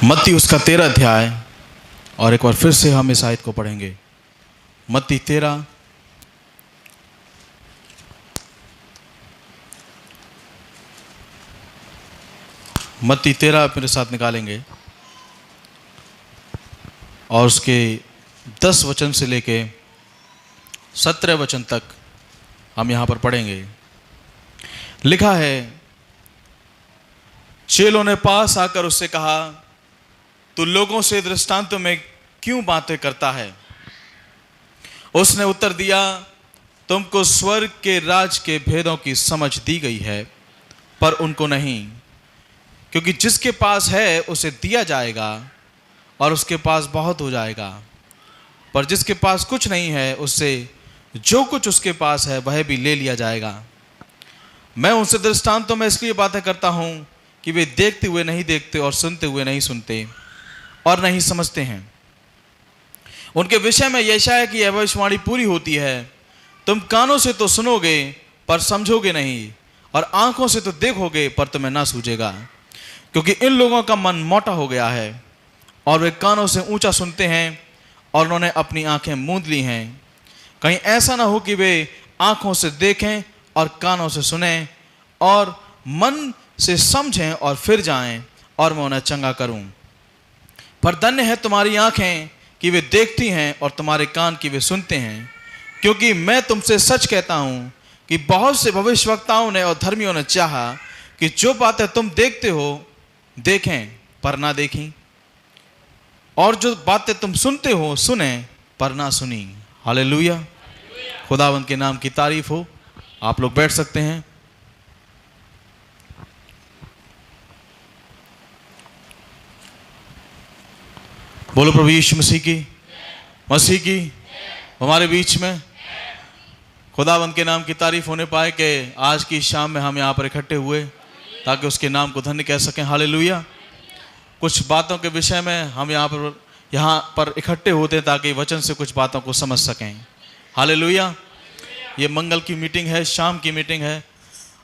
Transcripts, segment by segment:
मत्ती उसका 13 अध्याय, और एक बार फिर से हम इस आयत को पढ़ेंगे। मत्ती 13 आप मेरे साथ निकालेंगे और उसके 10 वचन से लेके 17 वचन तक हम यहाँ पर पढ़ेंगे। लिखा है, चेलों ने पास आकर उससे कहा, तू लोगों से दृष्टांतों में क्यों बातें करता है? उसने उत्तर दिया, तुमको स्वर्ग के राज के भेदों की समझ दी गई है, पर उनको नहीं। क्योंकि जिसके पास है उसे दिया जाएगा और उसके पास बहुत हो जाएगा, पर जिसके पास कुछ नहीं है उससे जो कुछ उसके पास है वह भी ले लिया जाएगा। मैं उनसे दृष्टांतों में इसलिए बातें करता हूं कि वे देखते हुए नहीं देखते और सुनते हुए नहीं सुनते और नहीं समझते हैं। उनके विषय में यशायाह की यह भविष्यवाणी पूरी होती है, तुम कानों से तो सुनोगे पर समझोगे नहीं, और आंखों से तो देखोगे पर तुम्हें ना सूझेगा। क्योंकि इन लोगों का मन मोटा हो गया है और वे कानों से ऊंचा सुनते हैं और उन्होंने अपनी आंखें मूंद ली हैं। कहीं ऐसा ना हो कि वे आंखों से देखें और कानों से सुनें और मन से समझें और फिर जाएं और मैं उन्हें चंगा करूं। पर धन्य है तुम्हारी आंखें कि वे देखती हैं और तुम्हारे कान कि वे सुनते हैं। क्योंकि मैं तुमसे सच कहता हूं कि बहुत से भविष्यवक्ताओं ने और धर्मियों ने चाहा कि जो बातें तुम देखते हो देखें पर ना देखी, और जो बातें तुम सुनते हो सुने पर ना सुनी। हालेलुया, खुदावंद के नाम की तारीफ हो। आप लोग बैठ सकते हैं। बोलो प्रभु यीशु मसीह की हमारे बीच में खुदावंद के नाम की तारीफ होने पाए कि आज की शाम में हम यहाँ पर इकट्ठे हुए ताकि उसके नाम को धन्य कह सकें। हालेलुया। कुछ बातों के विषय में हम यहाँ पर इकट्ठे होते हैं ताकि वचन से कुछ बातों को समझ सकें। हालेलुया। ये मंगल की मीटिंग है, शाम की मीटिंग है,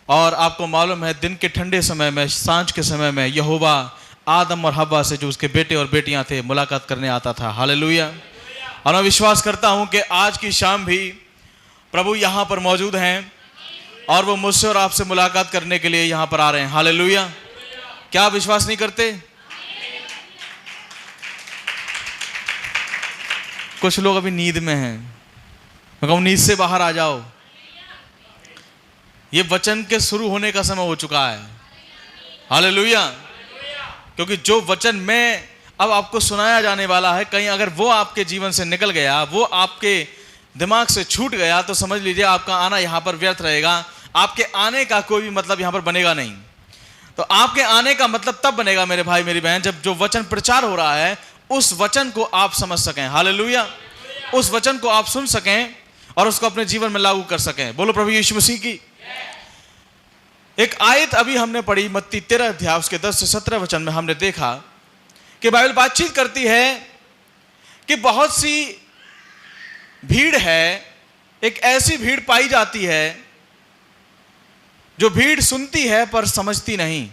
और आपको मालूम है दिन के ठंडे समय में, सांझ के समय में यहोवा आदम और हव्वा से, जो उसके बेटे और बेटियां थे, मुलाकात करने आता था। हालेलुया। और मैं विश्वास करता हूं कि आज की शाम भी प्रभु यहां पर मौजूद हैं और वो मुझसे और आपसे मुलाकात करने के लिए यहां पर आ रहे हैं। हालेलुया। क्या आप विश्वास नहीं करते? कुछ लोग अभी नींद में हैं, मैं कहूं नींद से बाहर आ जाओ। ये वचन के शुरू होने का समय हो चुका है। हालेलुया। क्योंकि जो वचन में अब आपको सुनाया जाने वाला है, कहीं अगर वो आपके जीवन से निकल गया, वो आपके दिमाग से छूट गया, तो समझ लीजिए आपका आना यहाँ पर व्यर्थ रहेगा। आपके आने का कोई भी मतलब यहाँ पर बनेगा नहीं। तो आपके आने का मतलब तब बनेगा मेरे भाई मेरी बहन, जब जो वचन प्रचार हो रहा है उस वचन को आप समझ सकें। हालेलुया। उस वचन को आप सुन सकें और उसको अपने जीवन में लागू कर सकें। बोलो प्रभु यीशु मसीह की। एक आयत अभी हमने पढ़ी, मत्ती 13 अध्याय उसके 10 से 17 वचन में हमने देखा कि बाइबल बातचीत करती है कि बहुत सी भीड़ है, एक ऐसी भीड़ पाई जाती है जो भीड़ सुनती है पर समझती नहीं।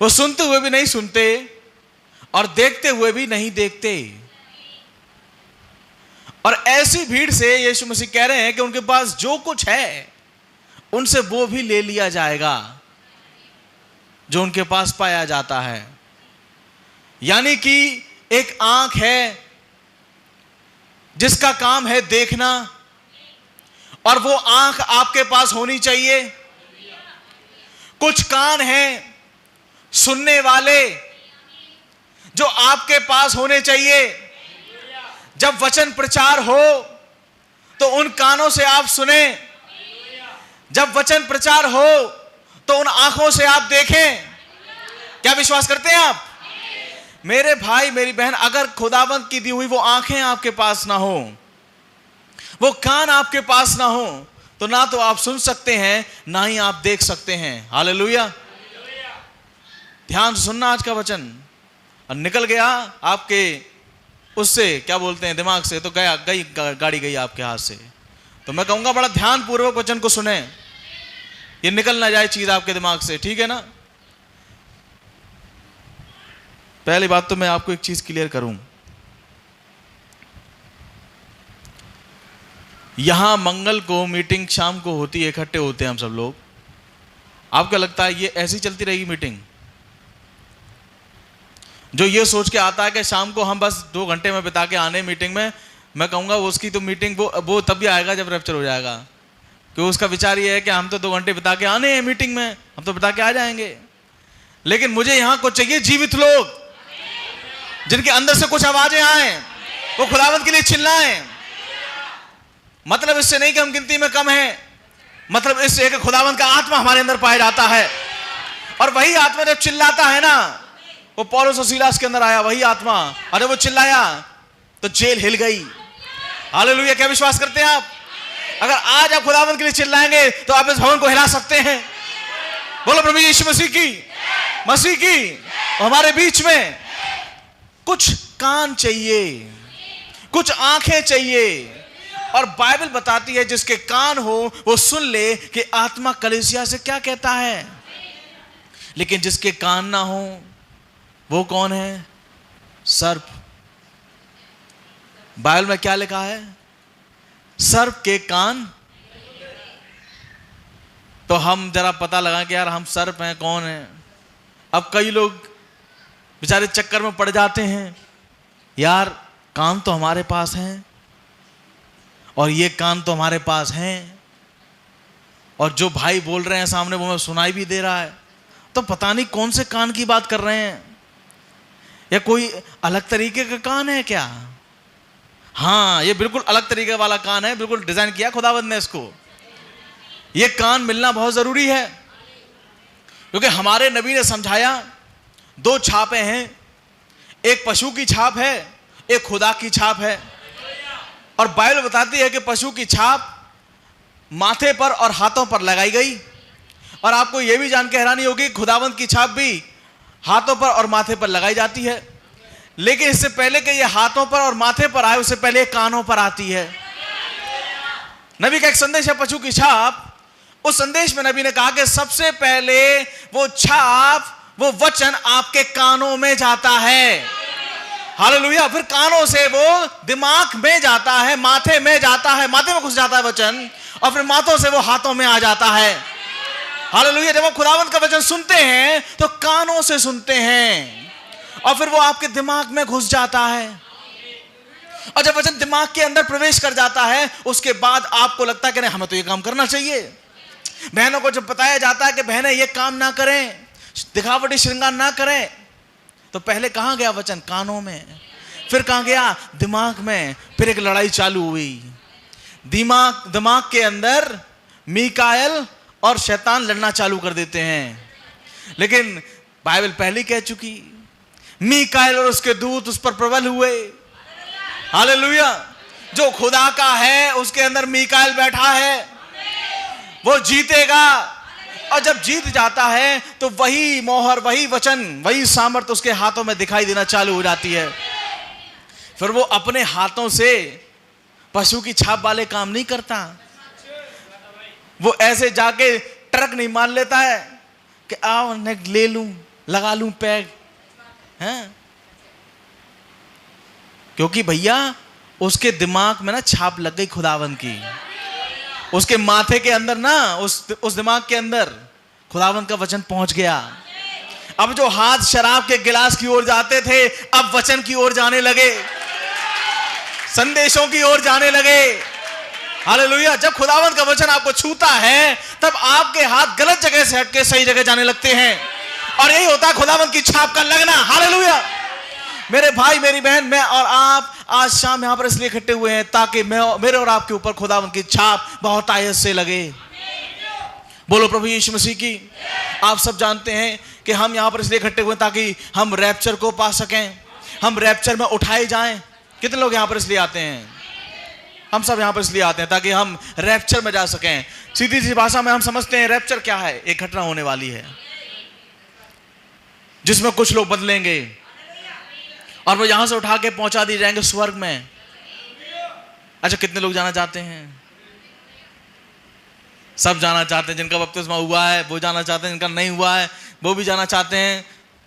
वो सुनते हुए भी नहीं सुनते और देखते हुए भी नहीं देखते। और ऐसी भीड़ से यीशु मसीह कह रहे हैं कि उनके पास जो कुछ है उनसे वो भी ले लिया जाएगा जो उनके पास पाया जाता है। यानी कि एक आंख है जिसका काम है देखना, और वो आंख आपके पास होनी चाहिए। कुछ कान हैं सुनने वाले जो आपके पास होने चाहिए। जब वचन प्रचार हो तो उन कानों से आप सुने, जब वचन प्रचार हो तो उन आंखों से आप देखें। क्या विश्वास करते हैं आप? मेरे भाई मेरी बहन, अगर खुदावंद की दी हुई वो आंखें आपके पास ना हो, वो कान आपके पास ना हो, तो ना तो आप सुन सकते हैं ना ही आप देख सकते हैं। हालेलुया। ध्यान से सुनना आज का वचन। और निकल गया आपके उससे, क्या बोलते हैं, दिमाग से, तो गाड़ी गई आपके हाथ से। तो मैं कहूंगा बड़ा ध्यान पूर्वक वचन को सुने, ये निकल ना जाए चीज आपके दिमाग से, ठीक है ना। पहली बात तो मैं आपको एक चीज क्लियर करूं, यहां मंगल को मीटिंग शाम को होती है, इकट्ठे होते हैं हम सब लोग। आपको लगता है ये ऐसी चलती रहेगी मीटिंग? जो ये सोच के आता है कि शाम को हम बस 2 घंटे में बिता के आने मीटिंग में, मैं कहूंगा उसकी तो मीटिंग वो तब भी आएगा जब रैप्चर हो जाएगा। क्योंकि उसका विचार ये है कि हम तो 2 घंटे बिता के आने हैं मीटिंग में, हम तो बिता के आ जाएंगे। लेकिन मुझे यहां कुछ चाहिए जीवित लोग, जिनके अंदर से कुछ आवाजें आए, वो खुदावंत के लिए चिल्लाएं। मतलब इससे नहीं कि हम गिनती में कम हैं, मतलब इससे कि खुदावंत का आत्मा हमारे अंदर पाया जाता है। और वही आत्मा जब चिल्लाता है ना, वो पौलुस और सीलास के अंदर आया वही आत्मा, अरे वो चिल्लाया तो जेल हिल गई। हालेलुया! क्या विश्वास करते हैं आप? अगर आज आप खुदावंत के लिए चिल्लाएंगे तो आप इस भवन को हिला सकते हैं। बोलो प्रभु यीशु मसीह की। हमारे बीच में कुछ कान चाहिए, कुछ आंखें चाहिए। और बाइबल बताती है जिसके कान हो वो सुन ले कि आत्मा कलीसिया से क्या कहता है। लेकिन जिसके कान ना हो वो कौन है? सर्प। बाइबल में क्या लिखा है? सर्प के कान। तो हम जरा पता लगा कि यार हम सर्प हैं, कौन है। अब कई लोग बेचारे चक्कर में पड़ जाते हैं, यार कान तो हमारे पास हैं और ये कान तो हमारे पास हैं, और जो भाई बोल रहे हैं सामने वो हमें सुनाई भी दे रहा है, तो पता नहीं कौन से कान की बात कर रहे हैं, या कोई अलग तरीके का कान है क्या? हाँ, ये बिल्कुल अलग तरीके वाला कान है, बिल्कुल डिजाइन किया खुदावंत ने इसको। ये कान मिलना बहुत जरूरी है, क्योंकि हमारे नबी ने समझाया 2 छापें हैं, एक पशु की छाप है, एक खुदा की छाप है। और बाइबल बताती है कि पशु की छाप माथे पर और हाथों पर लगाई गई, और आपको यह भी जान के हैरानी होगी खुदावंत की छाप भी हाथों पर और माथे पर लगाई जाती है। लेकिन इससे पहले कि ये हाथों पर और माथे पर आए, उससे पहले कानों पर आती है। नबी का एक संदेश है पशु की छाप। उस संदेश में नबी ने कहा कि सबसे पहले वो छाप, वो वचन आपके कानों में जाता है। हालेलुया! फिर कानों से वो दिमाग में जाता है, माथे में जाता है, माथे में घुस जाता है वचन, और फिर माथों से वो हाथों में आ जाता है। हालेलुया! जब आप खुदावंत का वचन सुनते हैं तो कानों से सुनते हैं, और फिर वो आपके दिमाग में घुस जाता है। और जब वचन दिमाग के अंदर प्रवेश कर जाता है, उसके बाद आपको लगता है कि नहीं, हमें तो ये काम करना चाहिए। बहनों को जब बताया जाता है कि बहनें ये काम ना करें, दिखावटी श्रृंगार ना करें, तो पहले कहां गया वचन? कानों में। फिर कहां गया? दिमाग में। फिर एक लड़ाई चालू हुई। दिमाग के अंदर मीकाएल और शैतान लड़ना चालू कर देते हैं। लेकिन बाइबल पहले कह चुकी, मीकाएल और उसके दूत उस पर प्रबल हुए। हालेलुया! जो खुदा का है उसके अंदर मीकाएल बैठा है, वो जीतेगा। और जब जीत जाता है तो वही मोहर, वही वचन, वही सामर्थ उसके हाथों में दिखाई देना चालू हो जाती है। फिर वो अपने हाथों से पशु की छाप वाले काम नहीं करता। वो ऐसे जाके ट्रक नहीं मान लेता है कि आओ ले लूं, लगा लूं पैग, हैं? क्योंकि भैया उसके दिमाग में ना छाप लग गई खुदावंत की। उसके माथे के अंदर ना, उस दिमाग के अंदर खुदावंत का वचन पहुंच गया। अब जो हाथ शराब के गिलास की ओर जाते थे, अब वचन की ओर जाने लगे, संदेशों की ओर जाने लगे। हालेलुया! जब खुदावंत का वचन आपको छूता है, तब आपके हाथ गलत जगह से हटके सही जगह जाने लगते हैं, और यही होता है खुदावंत की छाप का लगना। हालेलुया! मेरे भाई, मेरी बहन, मैं और आप आज शाम यहां पर इसलिए इकट्ठे हुए हैं ताकि मेरे और आपके ऊपर खुदावंत की छाप बहुत आयत से लगे। बोलो प्रभु यीशु मसीह की। आप सब जानते हैं कि हम यहां पर इसलिए इकट्ठे हुए ताकि हम रैप्चर को पा सकें, हम रैप्चर में उठाए जाएं। कितने लोग यहां पर इसलिए आते हैं? हम सब यहां पर इसलिए आते हैं ताकि हम रैप्चर में जा सकें। सीधी सी भाषा में हम समझते हैं रैप्चर क्या है? एक घटना होने वाली है जिसमें कुछ लोग बदलेंगे और वो यहां से उठा के पहुंचा दिए जाएंगे स्वर्ग में। अच्छा, कितने लोग जाना चाहते हैं? सब जाना चाहते हैं। जिनका बपतिस्मा हुआ है वो जाना चाहते हैं, जिनका नहीं हुआ है वो भी जाना चाहते हैं।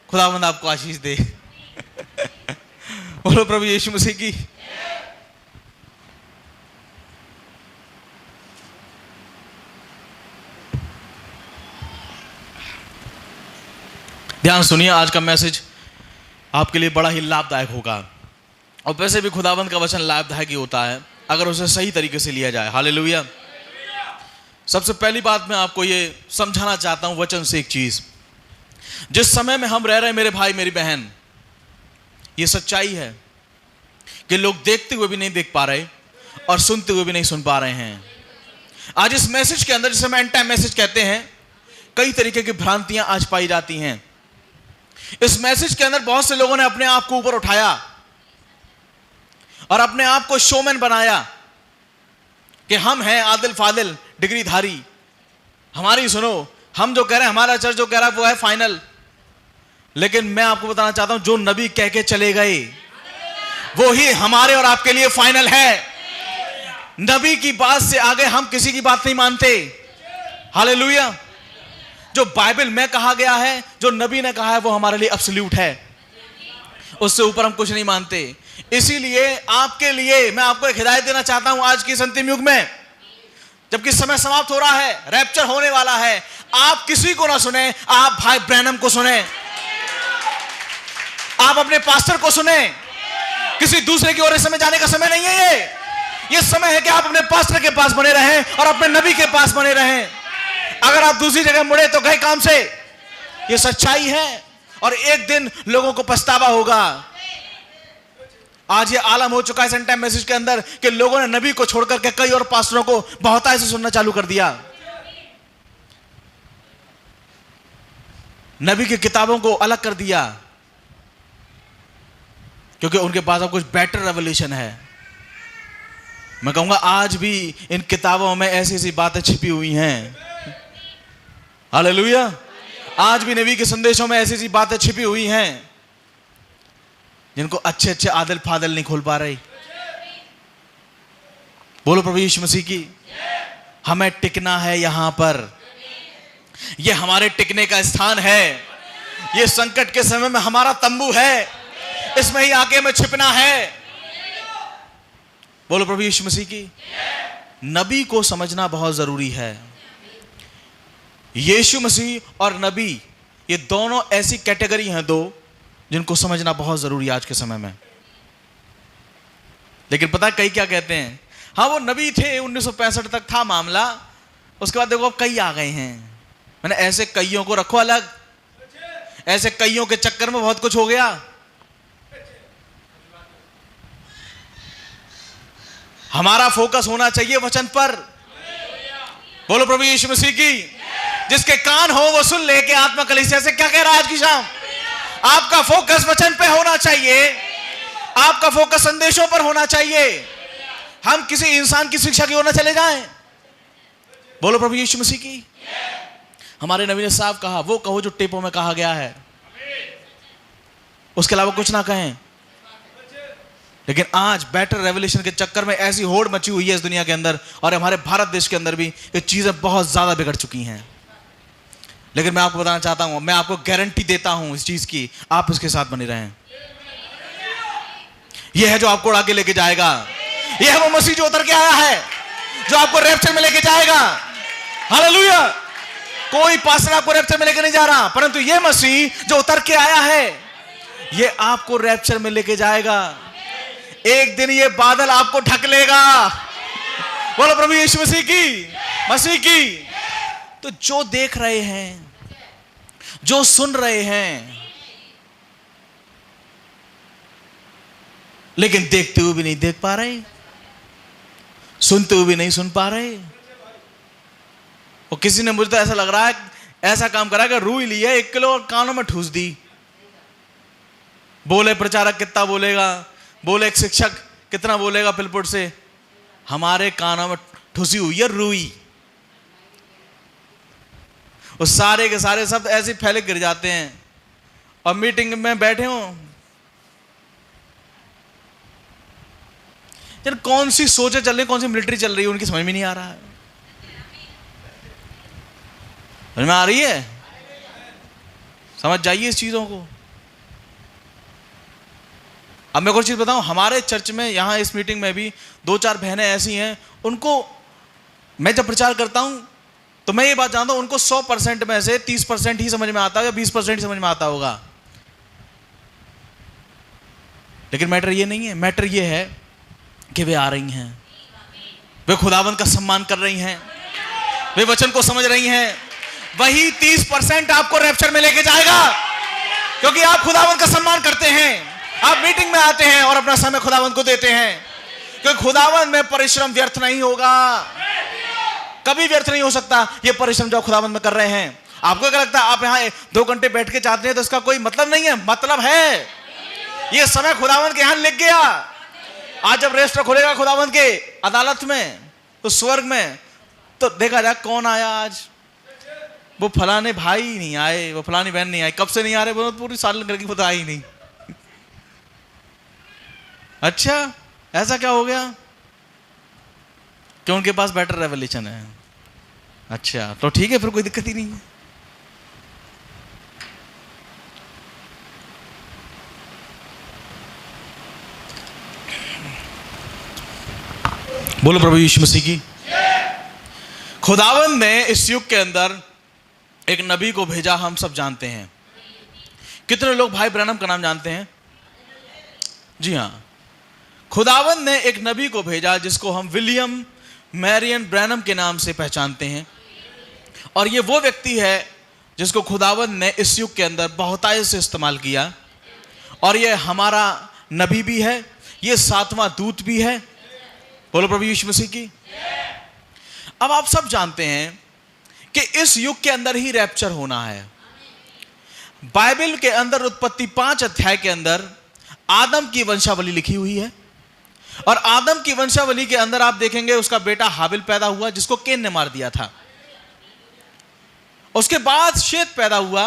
खुदावंद आपको आशीष दे। बोलो प्रभु यीशु मसीह की। ध्यान सुनिए, आज का मैसेज आपके लिए बड़ा ही लाभदायक होगा। और वैसे भी खुदावंद का वचन लाभदायक ही होता है अगर उसे सही तरीके से लिया जाए। हालेलुया। सबसे पहली बात मैं आपको ये समझाना चाहता हूं वचन से एक चीज। जिस समय में हम रह रहे हैं मेरे भाई मेरी बहन, ये सच्चाई है कि लोग देखते हुए भी नहीं देख पा रहे और सुनते हुए भी नहीं सुन पा रहे हैं। आज इस मैसेज के अंदर, जिसे हम एंड टाइम मैसेज कहते हैं, कई तरीके की भ्रांतियां आज पाई जाती हैं। इस मैसेज के अंदर बहुत से लोगों ने अपने आप को ऊपर उठाया और अपने आप को शोमैन बनाया कि हम हैं आदिल फादिल डिग्रीधारी, हमारी सुनो, हम जो कह रहे हैं, हमारा चर्च जो कह रहा है वो है फाइनल। लेकिन मैं आपको बताना चाहता हूं, जो नबी कह के चले गए वो ही हमारे और आपके लिए फाइनल है। नबी की बात से आगे हम किसी की बात नहीं मानते। हालेलुया। जो बाइबल में कहा गया है, जो नबी ने कहा है, वो हमारे लिए एब्सोल्यूट है, उससे ऊपर हम कुछ नहीं मानते। इसीलिए आपके लिए मैं आपको एक हिदायत देना चाहता हूं आज की अंतिम युग में, जबकि समय समाप्त हो रहा है, रैप्चर होने वाला है। आप किसी को ना सुने, आप भाई ब्रैनम को सुने, आप अपने पास्टर को सुने। किसी दूसरे की ओर इस समय जाने का समय नहीं है। ये समय है कि आप अपने पास्टर के पास बने रहें और अपने नबी के पास बने रहें। अगर आप दूसरी जगह मुड़े तो गए काम से। ये सच्चाई है और एक दिन लोगों को पछतावा होगा। आज ये आलम हो चुका है इस एंड टाइम मैसेज के अंदर कि लोगों ने नबी को छोड़कर के कई और पास्टरों को बहुतायत से सुनना चालू कर दिया। नबी की किताबों को अलग कर दिया क्योंकि उनके पास अब कुछ बेटर रेवलेशन है। मैं कहूंगा आज भी इन किताबों में ऐसी ऐसी बातें छिपी हुई हैं। हालेलुया। आज भी नबी के संदेशों में ऐसी ऐसी बातें छिपी हुई हैं जिनको अच्छे अच्छे आदिल फादिल नहीं खोल पा रहे। बोलो प्रभु यीशु मसीह की। हमें टिकना है यहां पर, यह हमारे टिकने का स्थान है। यह संकट के समय में हमारा तंबू है, इसमें ही आके हमें छिपना है। बोलो प्रभु यीशु मसीह की। नबी को समझना बहुत जरूरी है। यीशु मसीह और नबी, ये दोनों ऐसी कैटेगरी हैं दो जिनको समझना बहुत जरूरी है आज के समय में। लेकिन पता है कई क्या कहते हैं, हाँ वो नबी थे, 1965 तक था मामला, उसके बाद देखो अब कई आ गए हैं। मैंने ऐसे कईयों को रखो अलग, ऐसे कईयों के चक्कर में बहुत कुछ हो गया। हमारा फोकस होना चाहिए वचन पर। बोलो प्रभु यीशु मसीह की। जिसके कान हो वो सुन ले कि आत्मा कलीसिया से क्या कह रहा है आज की शाम। आपका फोकस वचन पे होना चाहिए, आपका फोकस संदेशों पर होना चाहिए। हम किसी इंसान की शिक्षा की ओर न चले जाएं। बोलो प्रभु यीशु मसीह की। हमारे नबी ने साफ कहा, वो कहो जो टेपों में कहा गया है, उसके अलावा कुछ ना कहें। लेकिन आज बेटर रेवलेशन के चक्कर में ऐसी होड़ मची हुई है इस दुनिया के अंदर और हमारे भारत देश के अंदर भी, ये चीजें बहुत ज्यादा बिगड़ चुकी हैं। लेकिन मैं आपको बताना चाहता हूं, मैं आपको गारंटी देता हूं इस चीज की, आप इसके साथ बने रहें। यह है जो आपको उड़ा के लेके जाएगा। यह है वो मसीह जो उतर के आया है, जो आपको रैप्चर में लेके जाएगा। हालेलुया। कोई पास्टर आपको रैप्चर में लेके नहीं जा रहा, परंतु यह मसीह जो उतर के आया है, यह आपको रैप्चर में लेके जाएगा। एक दिन ये बादल आपको ढक लेगा। बोलो प्रभु यीशु मसीह की। तो जो देख रहे हैं, जो सुन रहे हैं, लेकिन देखते हुए भी नहीं देख पा रहे, सुनते हुए भी नहीं सुन पा रहे। और किसी ने, मुझे तो ऐसा लग रहा है, ऐसा काम करा कि रूई ली है 1 किलो और कानों में ठूस दी। बोले प्रचारक कितना बोलेगा, बोले एक शिक्षक कितना बोलेगा पिलपुट से, हमारे कानों में ठुसी हुई है रूई। वो सारे के सारे शब्द ऐसे फैले गिर जाते हैं। और मीटिंग में बैठे हो, यार कौन सी सोचे चल रही, कौन सी मिलिट्री चल रही है, उनकी समझ में नहीं आ रहा है। समझ में आ रही है? समझ जाइए इस चीजों को। अब मैं एक और चीज बताऊं, हमारे चर्च में यहाँ इस मीटिंग में भी 2-4 बहनें ऐसी हैं, उनको मैं जब प्रचार करता हूं तो मैं ये बात जानता हूं, उनको 100% में से 30% ही समझ में आता है या 20% ही समझ में आता होगा। लेकिन मैटर ये नहीं है, मैटर ये है कि वे आ रही हैं, वे खुदावंद का सम्मान कर रही हैं, वे वचन को समझ रही हैं। वही 30% आपको रैप्चर में लेके जाएगा, क्योंकि आप खुदावंद का सम्मान करते हैं, आप मीटिंग में आते हैं और अपना समय खुदावंद को देते हैं। क्योंकि खुदावंद में परिश्रम व्यर्थ नहीं होगा, कभी व्यर्थ नहीं हो सकता। ये परिश्रम जो खुदावंद में कर रहे हैं, आपको क्या लगता है आप यहाँ 2 घंटे बैठ के चाहते हैं तो इसका कोई मतलब नहीं है? मतलब है। ये समय खुदावंद के यहाँ लिख गया। आज जब रजिस्टर खुलेगा खुदावंद के अदालत में, तो स्वर्ग में, तो देखा जाए कौन आया आज। वो फलाने भाई नहीं आए, वो फलानी बहन नहीं आई। कब से नहीं आ रहे? वो पूरी साल की पता आई नहीं। अच्छा, ऐसा क्या हो गया? कि उनके पास बेटर रेवलेशन है। अच्छा, तो ठीक है, फिर कोई दिक्कत ही नहीं है। बोलो प्रभु यीशु मसीह की। खुदावंद ने इस युग के अंदर एक नबी को भेजा, हम सब जानते हैं। कितने लोग भाई ब्रैनम का नाम जानते हैं? जी हाँ, खुदावंद ने एक नबी को भेजा जिसको हम विलियम मैरियन ब्रैनम के नाम से पहचानते हैं। और ये वो व्यक्ति है जिसको खुदावंद ने इस युग के अंदर बहुतायत से इस्तेमाल किया। और ये हमारा नबी भी है, ये 7वां दूत भी है। बोलो प्रभु यीशु मसीह की। अब आप सब जानते हैं कि इस युग के अंदर ही रैप्चर होना है। बाइबल के अंदर उत्पत्ति 5 अध्याय के अंदर आदम की वंशावली लिखी हुई है। और आदम की वंशावली के अंदर आप देखेंगे उसका बेटा हाबिल पैदा हुआ, जिसको केन ने मार दिया था। उसके बाद शेत पैदा हुआ,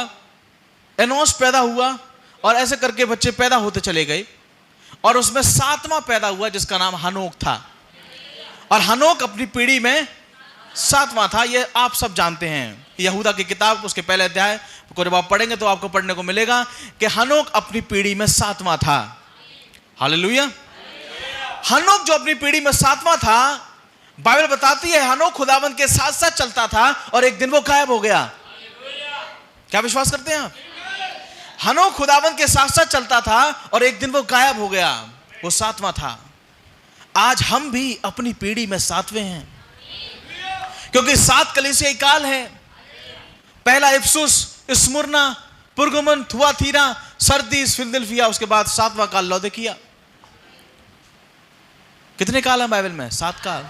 एनोस पैदा हुआ, और ऐसे करके बच्चे पैदा होते चले गए। और उसमें 7वां पैदा हुआ जिसका नाम हनोक था। और हनोक अपनी पीढ़ी में 7वां था। ये आप सब जानते हैं। यहूदा की किताब उसके पहले अध्याय को जब आप पढ़ेंगे तो आपको पढ़ने को मिलेगा कि हनोक अपनी पीढ़ी में 7वां था। हालेलुया। हनोक जो अपनी पीढ़ी में 7वां था, बाइबल बताती है हनोक खुदावंद के साथ साथ चलता था और एक दिन वो गायब हो गया। क्या विश्वास करते हैं आप? हनोक खुदावंद के साथ साथ चलता था और एक दिन वो गायब हो गया। वो 7वां था। आज हम भी अपनी पीढ़ी में 7वें हैं, क्योंकि 7 कलीसियाई काल है। पहला Ephesus, Smyrna, पुरगमुन, Thyatira, Sardis, Philadelphia, उसके बाद 7वां काल लौदीकिया। कितने काल हैं बाइबल में? 7 काल।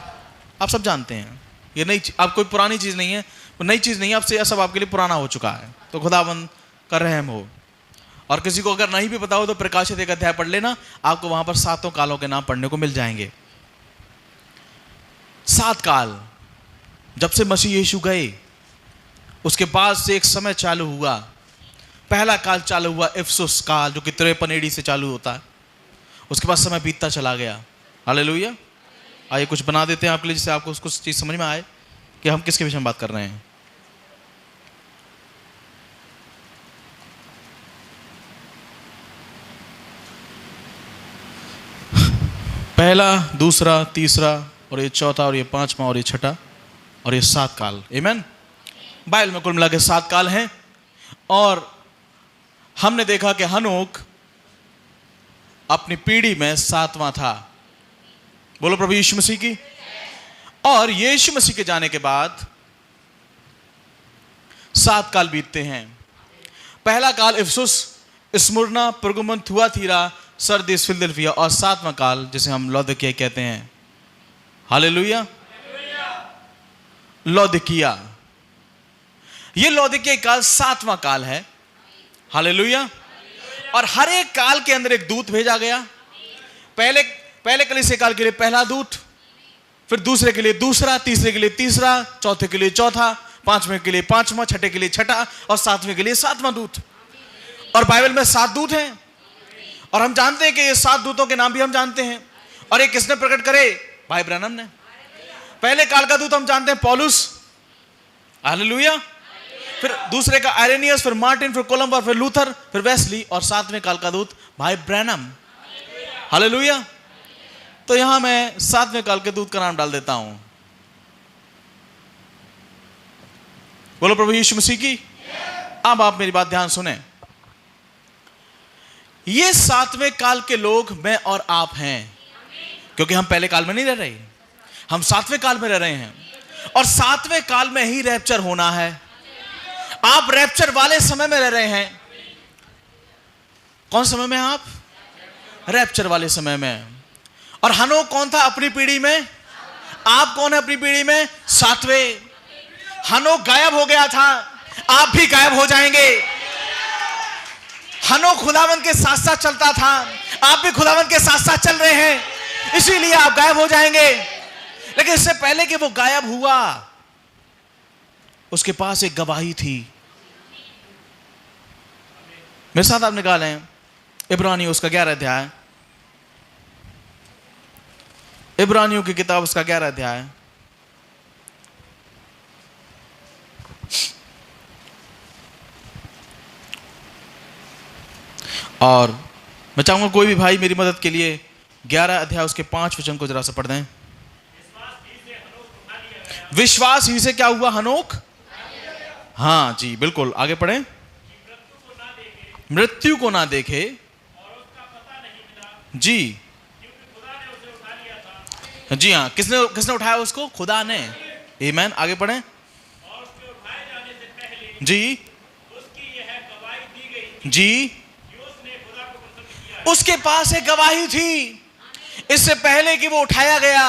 आप सब जानते हैं। ये नई, आप कोई पुरानी चीज नहीं है, नई चीज नहीं है। आपसे यह सब आपके लिए पुराना हो चुका है। तो खुदावंद का रहम हो। और किसी को अगर नहीं भी पता हो तो प्रकाशित 1 अध्याय पढ़ लेना, आपको वहां पर 7 कालों के नाम पढ़ने को मिल जाएंगे। 7 काल, जब से मसीह यीशु गए उसके बाद से एक समय चालू हुआ। पहला काल चालू हुआ इफिसुस काल, जो कि 53 AD से चालू होता है। उसके बाद समय बीतता चला गया। हालेलुया। आइए कुछ बना देते हैं आपके लिए, जिससे आपको कुछ चीज समझ में आए कि हम किसके विषय में बात कर रहे हैं। पहला, दूसरा, तीसरा, और ये चौथा, और ये 5वां, और ये छठा, और ये 7 काल। आमीन। बाइबल में कुल मिला के 7 काल हैं। और हमने देखा कि हनोक अपनी पीढ़ी में 7वां था। बोलो प्रभु यीशु मसीह की। और यीशु मसीह के जाने के बाद 7 काल बीतते हैं। पहला काल Ephesus, Smyrna, पुरगमुन, Thyatira, Sardis, Philadelphia, और 7वां काल जिसे हम लौदीकिया कहते हैं। हालेलुया। लौदीकिया, ये लौदीकिया काल 7वां काल है। हालेलुया। और हर एक काल के अंदर एक दूत भेजा गया। पहले कलीसिया काल के लिए पहला दूत, फिर दूसरे के लिए दूसरा, तीसरे के लिए तीसरा, चौथे के लिए चौथा, 5वें के लिए 5वां, छठे के लिए छठा, और 7वें के लिए 7वां दूत। और बाइबल में 7 दूत हैं। और हम जानते हैं कि ये 7 दूतों के नाम भी हम जानते हैं। और ये किसने प्रकट करे? भाई ब्रैनम ने। पहले काल का दूत हम जानते हैं पौलुस। हालेलुया। फिर दूसरे का आइरेनियस, फिर मार्टिन, फिर कोलंबर, फिर लूथर, फिर वेस्ली, और 7वें काल का दूत भाई ब्रैनम। हालेलुया। तो यहां मैं 7वें काल के दूत का नाम डाल देता हूं। बोलो प्रभु यीशु मसीह की। अब आप मेरी बात ध्यान सुने। ये 7वें काल के लोग मैं और आप हैं, क्योंकि हम पहले काल में नहीं रह रहे, हम 7वें काल में रह रहे हैं, और 7वें काल में ही रैप्चर होना है। आप रैप्चर वाले समय में रह रहे हैं। कौन समय में? आप रैप्चर वाले समय में। और हनोक कौन था अपनी पीढ़ी में? आप कौन है अपनी पीढ़ी में? 7वें। हनोक गायब हो गया था, आप भी गायब हो जाएंगे। हनोक खुदावंद के साथ साथ चलता था, आप भी खुदावंद के साथ साथ चल रहे हैं, इसीलिए आप गायब हो जाएंगे। लेकिन इससे पहले कि वो गायब हुआ, उसके पास एक गवाही थी। मेरे साथ आप निकालें इब्रानियों उसका 11 अध्याय, इब्रानियों की किताब उसका 11 अध्याय। और मैं चाहूंगा कोई भी भाई मेरी मदद के लिए 11 अध्याय उसके 5 वचन को जरा सा पढ़ दें। विश्वास ही से क्या हुआ? हनोक। हाँ जी बिल्कुल, आगे पढ़ें। मृत्यु को ना देखे जी। जी हाँ, किसने उठाया उसको? खुदा ने। आमीन। आगे पढ़ें जी। जी, उसके पास एक गवाही थी। इससे पहले कि वो उठाया गया,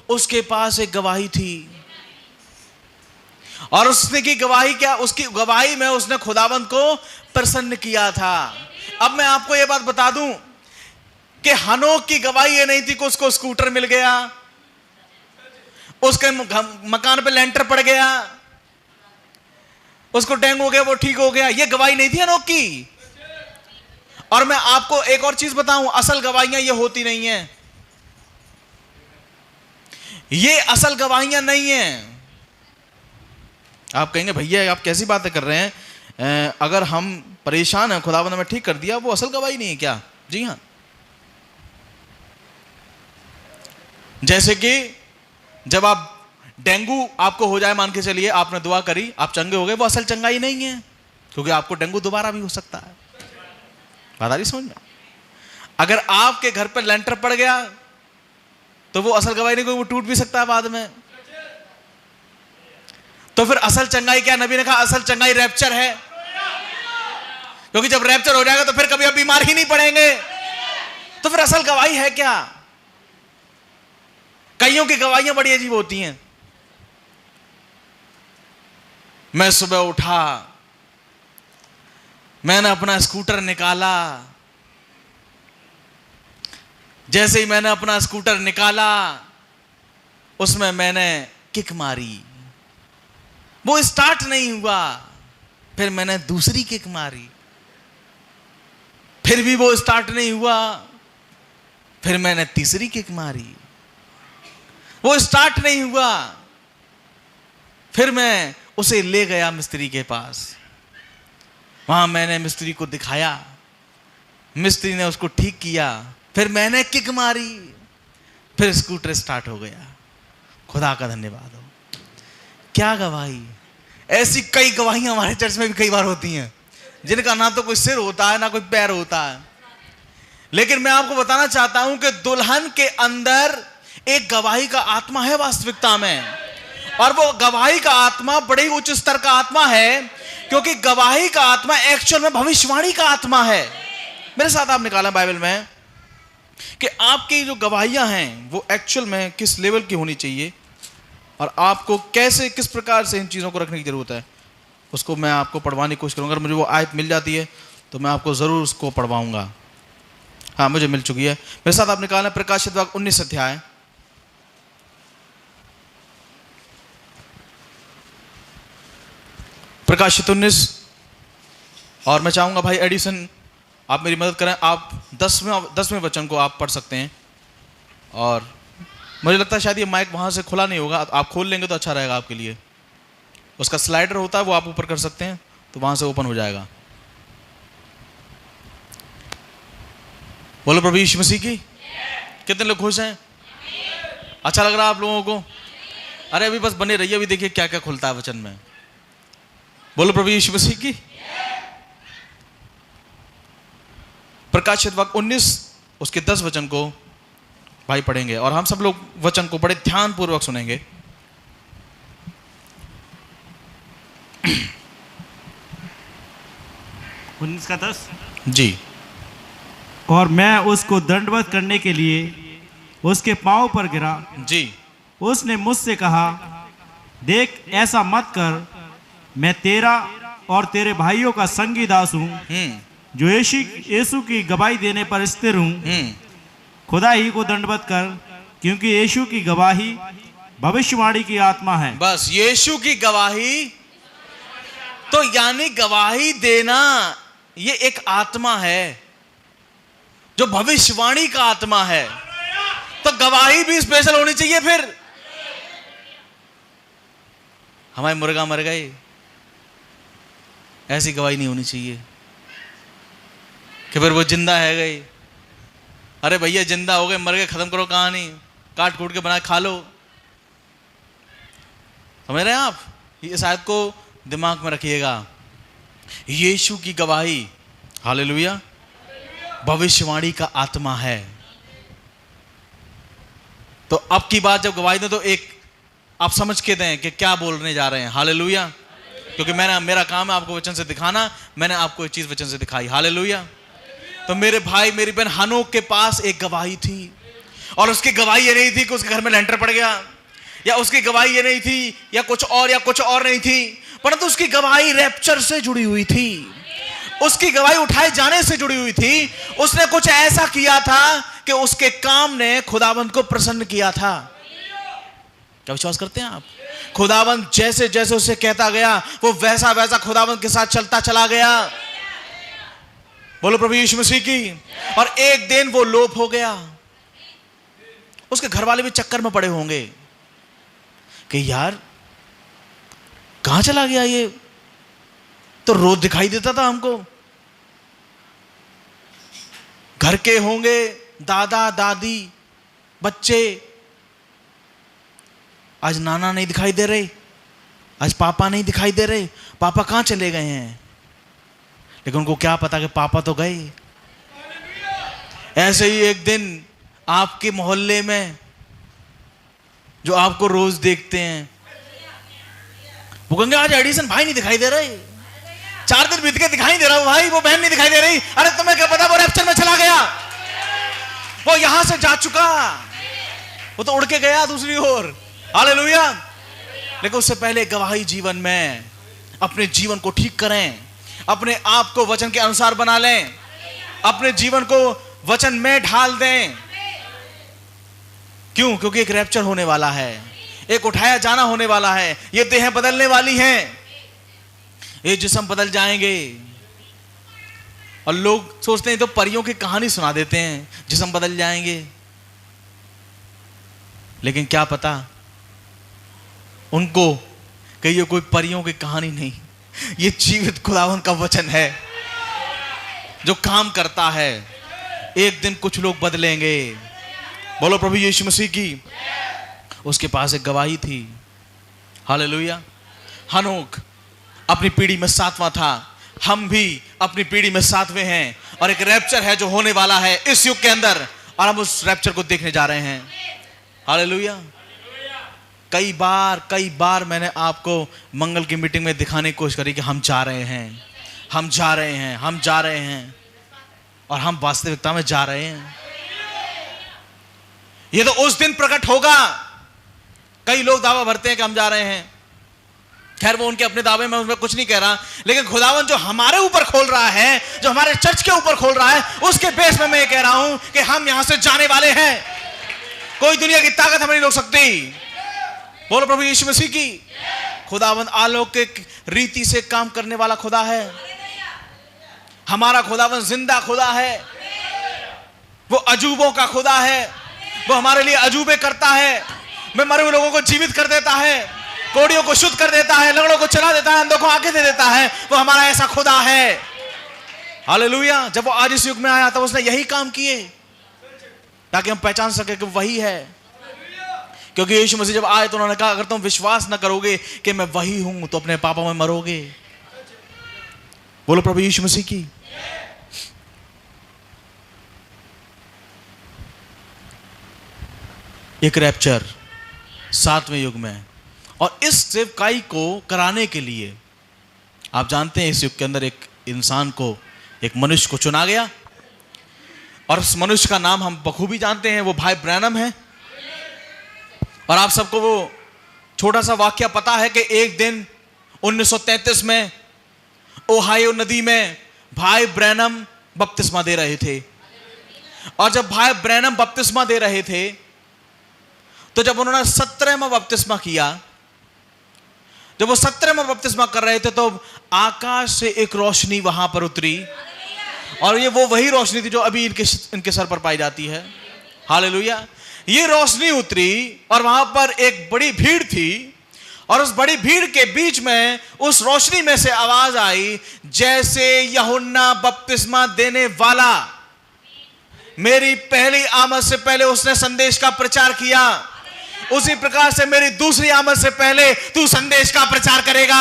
उसके पास एक गवाही थी। और उसने की गवाही क्या? उसकी गवाही में उसने खुदावंत को प्रसन्न किया था। अब मैं आपको यह बात बता दूं कि हनोक की गवाही ये नहीं थी कि उसको स्कूटर मिल गया, उसके मकान पे लेंटर पड़ गया, उसको डेंगू हो गया, वो ठीक हो गया। ये गवाही नहीं थी हनोक की। और मैं आपको एक और चीज बताऊं, असल गवाहियां ये होती नहीं है। ये असल गवाहियां नहीं है। आप कहेंगे भैया आप कैसी बातें कर रहे हैं, अगर हम परेशान हैं खुदावंद ने हमें ठीक कर दिया, वो असल गवाही नहीं है क्या? जी हां। जैसे कि जब आप डेंगू आपको हो जाए, मान के चलिए आपने दुआ करी, आप चंगे हो गए, वो असल चंगाई नहीं है, क्योंकि आपको डेंगू दोबारा भी हो सकता है। बात आ रही समझ में? अगर आपके घर पर लेंटर पड़ गया तो वो असल गवाही नहीं, वो टूट भी सकता है बाद में। तो फिर असल चंगाई क्या? नबी ने कहा असल चंगाई रैप्चर है, क्योंकि जब रैप्चर हो जाएगा तो फिर कभी आप बीमार ही नहीं पड़ेंगे। तो फिर असल गवाही है क्या? कईयों की गवाहियां बड़ी अजीब होती हैं। मैं सुबह उठा, मैंने अपना स्कूटर निकाला, जैसे ही मैंने अपना स्कूटर निकाला उसमें मैंने किक मारी, वो स्टार्ट नहीं हुआ। फिर मैंने दूसरी किक मारी, फिर भी वो स्टार्ट नहीं हुआ। फिर मैंने तीसरी किक मारी, वो स्टार्ट नहीं हुआ। फिर मैं उसे ले गया मिस्त्री के पास, वहां मैंने मिस्त्री को दिखाया, मिस्त्री ने उसको ठीक किया। फिर मैंने किक मारी, फिर स्कूटर स्टार्ट हो गया। खुदा का धन्यवाद हो। क्या गवाही! ऐसी कई गवाहियां हमारे चर्च में भी कई बार होती हैं, जिनका ना तो कोई सिर होता है ना कोई पैर होता है। लेकिन मैं आपको बताना चाहता हूं कि दुल्हन के अंदर एक गवाही का आत्मा है वास्तविकता में, और वो गवाही का आत्मा बड़े उच्च स्तर का आत्मा है, क्योंकि गवाही का आत्मा एक्चुअल में भविष्यवाणी का आत्मा है। मेरे साथ आप निकाला बाइबल में कि आपकी जो गवाहियां हैं वो एक्चुअल में किस लेवल की होनी चाहिए, और आपको कैसे किस प्रकार से इन चीज़ों को रखने की जरूरत है, उसको मैं आपको पढ़वाने की कोशिश करूंगा। अगर मुझे वो आयत मिल जाती है तो मैं आपको ज़रूर उसको पढ़वाऊंगा। हाँ, मुझे मिल चुकी है। मेरे साथ आप निकालना प्रकाशित वाक्य 19 अध्याय, प्रकाशित 19। और मैं चाहूंगा भाई एडिसन आप मेरी मदद करें, आप 10वें वचन को आप पढ़ सकते हैं। और मुझे लगता है शायद ये माइक वहां से खुला नहीं होगा, आप खोल लेंगे तो अच्छा रहेगा आपके लिए। उसका स्लाइडर होता है, वो आप ऊपर कर सकते हैं तो वहां से ओपन हो जाएगा। बोलो प्रभु यीशु मसीह की। कितने लोग खुश हैं? अच्छा लग रहा है आप लोगों को? अरे अभी बस बने रहिए, अभी देखिए क्या क्या खुलता है वचन में। बोलो प्रभु यीशु मसीह की। प्रकाशित वाक्य 19 उसके 10 वचन को भाई पढ़ेंगे और हम सब लोग वचन को बड़े ध्यान पूर्वक सुनेंगे। उन्नीस का 10 जी। और मैं उसको दंडवत करने के लिए उसके पांव पर गिरा। जी। उसने मुझसे कहा, देख ऐसा मत कर, मैं तेरा और तेरे भाइयों का संगी दास हूँ जो यीशु की गवाही देने पर स्थिर हूँ। खुदा ही को दंडवत कर, क्योंकि यीशु की गवाही भविष्यवाणी की आत्मा है। बस यीशु की गवाही, तो यानी गवाही देना ये एक आत्मा है जो भविष्यवाणी का आत्मा है। तो गवाही भी स्पेशल होनी चाहिए। फिर हमारे मुर्गा मर गए, ऐसी गवाही नहीं होनी चाहिए कि फिर वो जिंदा है गए। अरे भैया जिंदा हो गए, मर गए, खत्म करो कहानी, काट कूट के बना खा लो। समझ रहे हैं आप? ये शायद को दिमाग में रखिएगा। यीशु की गवाही, हालेलुया, भविष्यवाणी का आत्मा है। तो अब की बात जब गवाही दें तो एक आप समझ के दें कि क्या बोलने जा रहे हैं। हालेलुया। क्योंकि मेरा काम है आपको वचन से दिखाना। मैंने आपको एक चीज वचन से दिखाई। हालेलुया। तो मेरे भाई मेरी बहन, हनोक के पास एक गवाही थी और उसकी गवाही ये नहीं थी कि उसके घर में लेंटर पड़ गया, या उसकी गवाही ये नहीं थी या कुछ और नहीं थी, परंतु उसकी गवाही रैप्चर से जुड़ी हुई थी। उसकी गवाही उठाए जाने से जुड़ी हुई थी। उसने कुछ ऐसा किया था कि उसके काम ने खुदावंद को प्रसन्न किया था। क्या विश्वास करते हैं आप? खुदावंद जैसे जैसे उसे कहता गया वो वैसा वैसा खुदावंद के साथ चलता चला गया। बोलो प्रभु यीशु मसीह की। और एक दिन वो लोप हो गया। उसके घर वाले भी चक्कर में पड़े होंगे कि यार कहां चला गया ये, तो रोज दिखाई देता था हमको। घर के होंगे दादा दादी बच्चे, आज नाना नहीं दिखाई दे रहे, आज पापा नहीं दिखाई दे रहे, पापा कहां चले गए हैं। लेकिन उनको क्या पता कि पापा तो गए। ऐसे ही एक दिन आपके मोहल्ले में जो आपको रोज देखते हैं वो कहेंगे आज एडिसन भाई नहीं दिखाई दे रहे, 4 दिन बीत के दिखाई दे रहा हूं भाई, वो बहन नहीं दिखाई दे रही। अरे तुम्हें क्या पता वो रैप्चर में चला गया, वो यहां से जा चुका, वो तो उड़ के गया दूसरी ओर। हालेलुया। लेकिन उससे पहले गवाही जीवन में अपने जीवन को ठीक करें, अपने आप को वचन के अनुसार बना लें, अपने जीवन को वचन में ढाल दें। क्यों? क्योंकि एक रैप्चर होने वाला है, एक उठाया जाना होने वाला है। ये देह बदलने वाली हैं, ये जिस्म बदल जाएंगे। और लोग सोचते हैं तो परियों की कहानी सुना देते हैं, जिस्म बदल जाएंगे। लेकिन क्या पता उनको कि ये कोई परियों की कहानी नहीं, ये जीवित खुदावन का वचन है जो काम करता है। एक दिन कुछ लोग बदलेंगे। बोलो प्रभु यीशु मसीह की। उसके पास एक गवाही थी। हालेलुया। हनोक अपनी पीढ़ी में 7वां था, हम भी अपनी पीढ़ी में 7वें हैं। और एक रैप्चर है जो होने वाला है इस युग के अंदर, और हम उस रैप्चर को देखने जा रहे हैं। हालेलुया। कई बार मैंने आपको मंगल की मीटिंग में दिखाने की कोशिश करी कि हम जा रहे हैं, हम जा रहे हैं, हम जा रहे हैं, और हम वास्तविकता में जा रहे हैं। ये तो उस दिन प्रकट होगा। कई लोग दावा भरते हैं कि हम जा रहे हैं। खैर वो उनके अपने दावे में, उसमें कुछ नहीं कह रहा, लेकिन खुदावन जो हमारे ऊपर खोल रहा है, जो हमारे चर्च के ऊपर खोल रहा है, उसके बेस में मैं ये कह रहा हूं कि हम यहां से जाने वाले हैं। कोई दुनिया की ताकत हमें नहीं रोक सकती। बोलो प्रभु यीशु मसीह की। खुदावन अलौकिक रीति से काम करने वाला खुदा है। हमारा खुदावन जिंदा खुदा है। वो अजूबों का खुदा है। वो हमारे लिए अजूबे करता है। वो मरे हुए लोगों को जीवित कर देता है, कोड़ियों को शुद्ध कर देता है, लंगड़ों को चला देता है, अंधों को आंखें दे देता है। वो हमारा ऐसा खुदा है। हालेलुया। जब वो आज इस युग में आया था उसने यही काम किए ताकि हम पहचान सके कि वही है। क्योंकि यीशु मसीह जब आए तो उन्होंने कहा अगर तुम विश्वास ना करोगे कि मैं वही हूं तो अपने पापों में मरोगे। बोलो प्रभु यीशु मसीह की। एक रैप्चर 7वें युग में, और इस सेवकाई को कराने के लिए आप जानते हैं इस युग के अंदर एक इंसान को, एक मनुष्य को चुना गया, और उस मनुष्य का नाम हम बखूबी जानते हैं, वो भाई ब्रैनम है। और आप सबको वो छोटा सा वाक्य पता है कि एक दिन 1933 में ओहायो नदी में भाई ब्रैनम बपतिस्मा दे रहे थे। और जब भाई ब्रैनम बपतिस्मा दे रहे थे तो जब उन्होंने 17वां बपतिस्मा किया, जब वो 17वां बपतिस्मा कर रहे थे तो आकाश से एक रोशनी वहां पर उतरी, और ये वो वही रोशनी थी जो अभी इनके सर पर पाई जाती है। हालेलुया। ये रोशनी उतरी और वहां पर एक बड़ी भीड़ थी, और उस बड़ी भीड़ के बीच में उस रोशनी में से आवाज आई, जैसे यूहन्ना बपतिस्मा देने वाला मेरी पहली आमद से पहले उसने संदेश का प्रचार किया, उसी प्रकार से मेरी दूसरी आमद से पहले तू संदेश का प्रचार करेगा।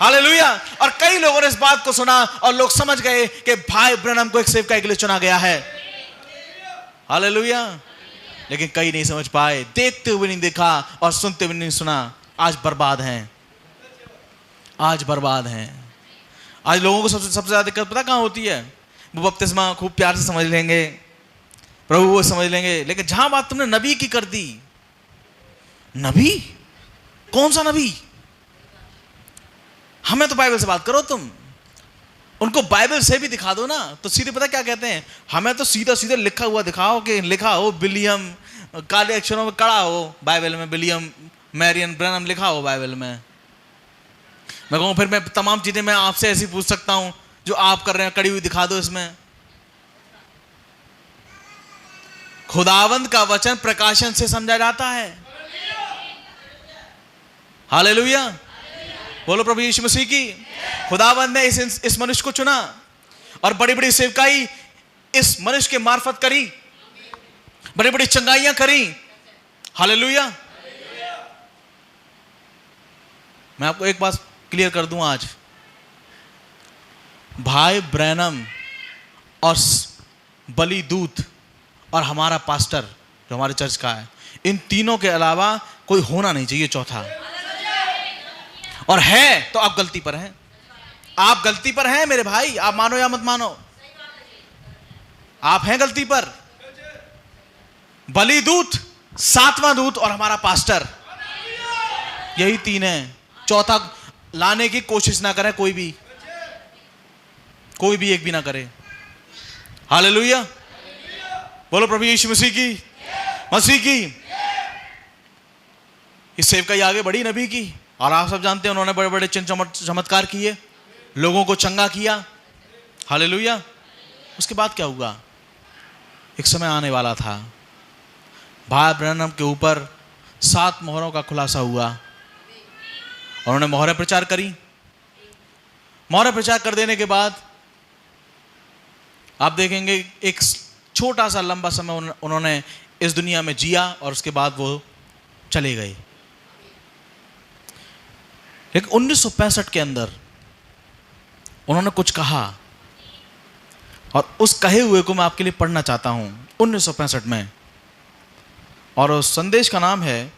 हालेलुया। और कई लोगों ने इस बात को सुना और लोग समझ गए कि भाई ब्रैनम को एक सेवकाई के लिए चुना गया है। हालेलुया। लेकिन कई नहीं समझ पाए, देखते हुए नहीं देखा और सुनते हुए नहीं सुना। आज बर्बाद हैं, आज बर्बाद हैं। आज लोगों को सबसे ज्यादा दिक्कत पता कहां होती है? वो बपतिस्मा खूब प्यार से समझ लेंगे, प्रभु वो समझ लेंगे, लेकिन जहां बात तुमने नबी की कर दी, नबी कौन सा नबी? हमें तो बाइबल से बात करो, तुम उनको बाइबल से भी दिखा दो ना। तो सीधे पता क्या कहते हैं, हमें तो सीधा सीधा लिखा हुआ दिखाओ कि लिखा हो विलियम, काले अक्षरों में कड़ा हो बाइबल में विलियम मैरियन ब्रैनम लिखा हो बाइबल में। मैं कहूँ फिर मैं तमाम चीजें मैं आपसे ऐसी पूछ सकता हूं जो आप कर रहे हैं, कड़ी हुई दिखा दो इसमें। खुदावंद का वचन प्रकाशन से समझा जाता है। हालेलुया। बोलो प्रभु यीशु मसीह की। खुदावंद ने इस मनुष्य को चुना और बड़ी बड़ी सेवकाई इस मनुष्य के मार्फत करी, बड़ी बड़ी चंगाइयां करी। हालेलुया। मैं आपको एक बात क्लियर कर दूं आज, भाई ब्रैनम और बली दूत और हमारा पास्टर जो हमारे चर्च का है, इन तीनों के अलावा कोई होना नहीं चाहिए चौथा। और है तो आप गलती पर हैं, आप गलती पर हैं मेरे भाई, आप मानो या मत मानो, आप हैं गलती पर। बली दूत, 7वां दूत और हमारा पास्टर, यही तीन हैं। चौथा लाने की कोशिश ना करें, कोई भी एक भी ना करे। हालेलुया। बोलो प्रभु यीशु मसीह की। इस सेवकाई आगे बढ़ी नबी की, और आप सब जानते हैं उन्होंने बड़े बड़े चिन्ह चमत्कार किए, लोगों को चंगा किया। हालेलुया। उसके बाद क्या हुआ? एक समय आने वाला था, भाई ब्रैनम के ऊपर 7 मोहरों का खुलासा हुआ, और उन्होंने मोहरें प्रचार करी। मोहरें प्रचार कर देने के बाद आप देखेंगे एक छोटा सा लंबा समय उन्होंने इस दुनिया में जिया, और उसके बाद वो चले गए। लेकिन 1965 के अंदर उन्होंने कुछ कहा, और उस कहे हुए को मैं आपके लिए पढ़ना चाहता हूं 1965 में, और उस संदेश का नाम है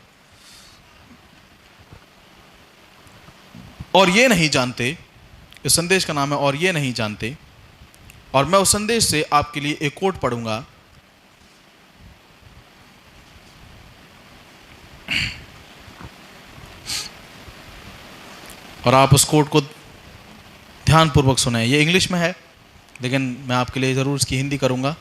और ये नहीं जानते। इस संदेश का नाम है और ये नहीं जानते, और मैं उस संदेश से आपके लिए एक कोट पढ़ूंगा। और आप उस कोट को ध्यानपूर्वक सुने। ये इंग्लिश में है, लेकिन मैं आपके लिए जरूर इसकी हिंदी करूंगा।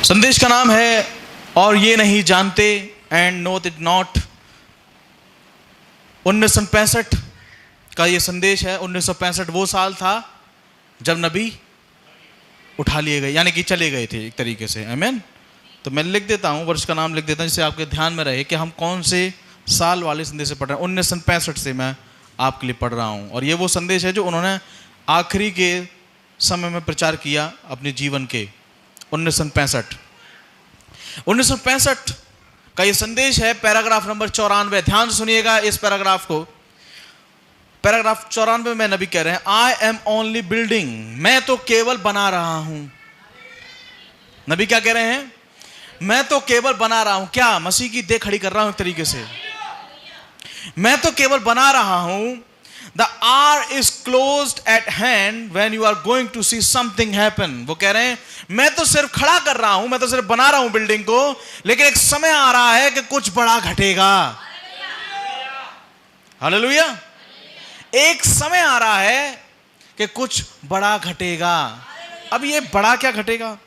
संदेश का नाम है और ये नहीं जानते, एंड नो इट नॉट। 1965 का ये संदेश है। 1965 वो साल था जब नबी उठा लिए गए, यानी कि चले गए थे एक तरीके से। आमीन। तो मैं लिख देता हूँ, वर्ष का नाम लिख देता हूँ, जिससे आपके ध्यान में रहे कि हम कौन से साल वाले संदेश से पढ़ रहे हैं। 1965 से मैं आपके लिए पढ़ रहा हूँ, और ये वो संदेश है जो उन्होंने आखिरी के समय में प्रचार किया अपने जीवन के। 1965 का ये संदेश है, पैराग्राफ नंबर 94। ध्यान से सुनिएगा इस पैराग्राफ को। पैराग्राफ 94 में नबी कह रहे हैं, आई एम ओनली बिल्डिंग, मैं तो केवल बना रहा हूं। नबी क्या कह रहे हैं? मैं तो केवल बना रहा हूं। क्या? मसीह की देह खड़ी कर रहा हूं एक तरीके से। मैं तो केवल बना रहा हूं। The hour is closed at hand when you are going to see something happen. वो कह रहे हैं, मैं तो सिर्फ खड़ा कर रहा हूं, मैं तो सिर्फ बना रहा हूं बिल्डिंग को, लेकिन एक समय आ रहा है कि कुछ बड़ा घटेगा। हालेलुया। एक समय आ रहा है कि कुछ बड़ा घटेगा। अब ये बड़ा क्या घटेगा?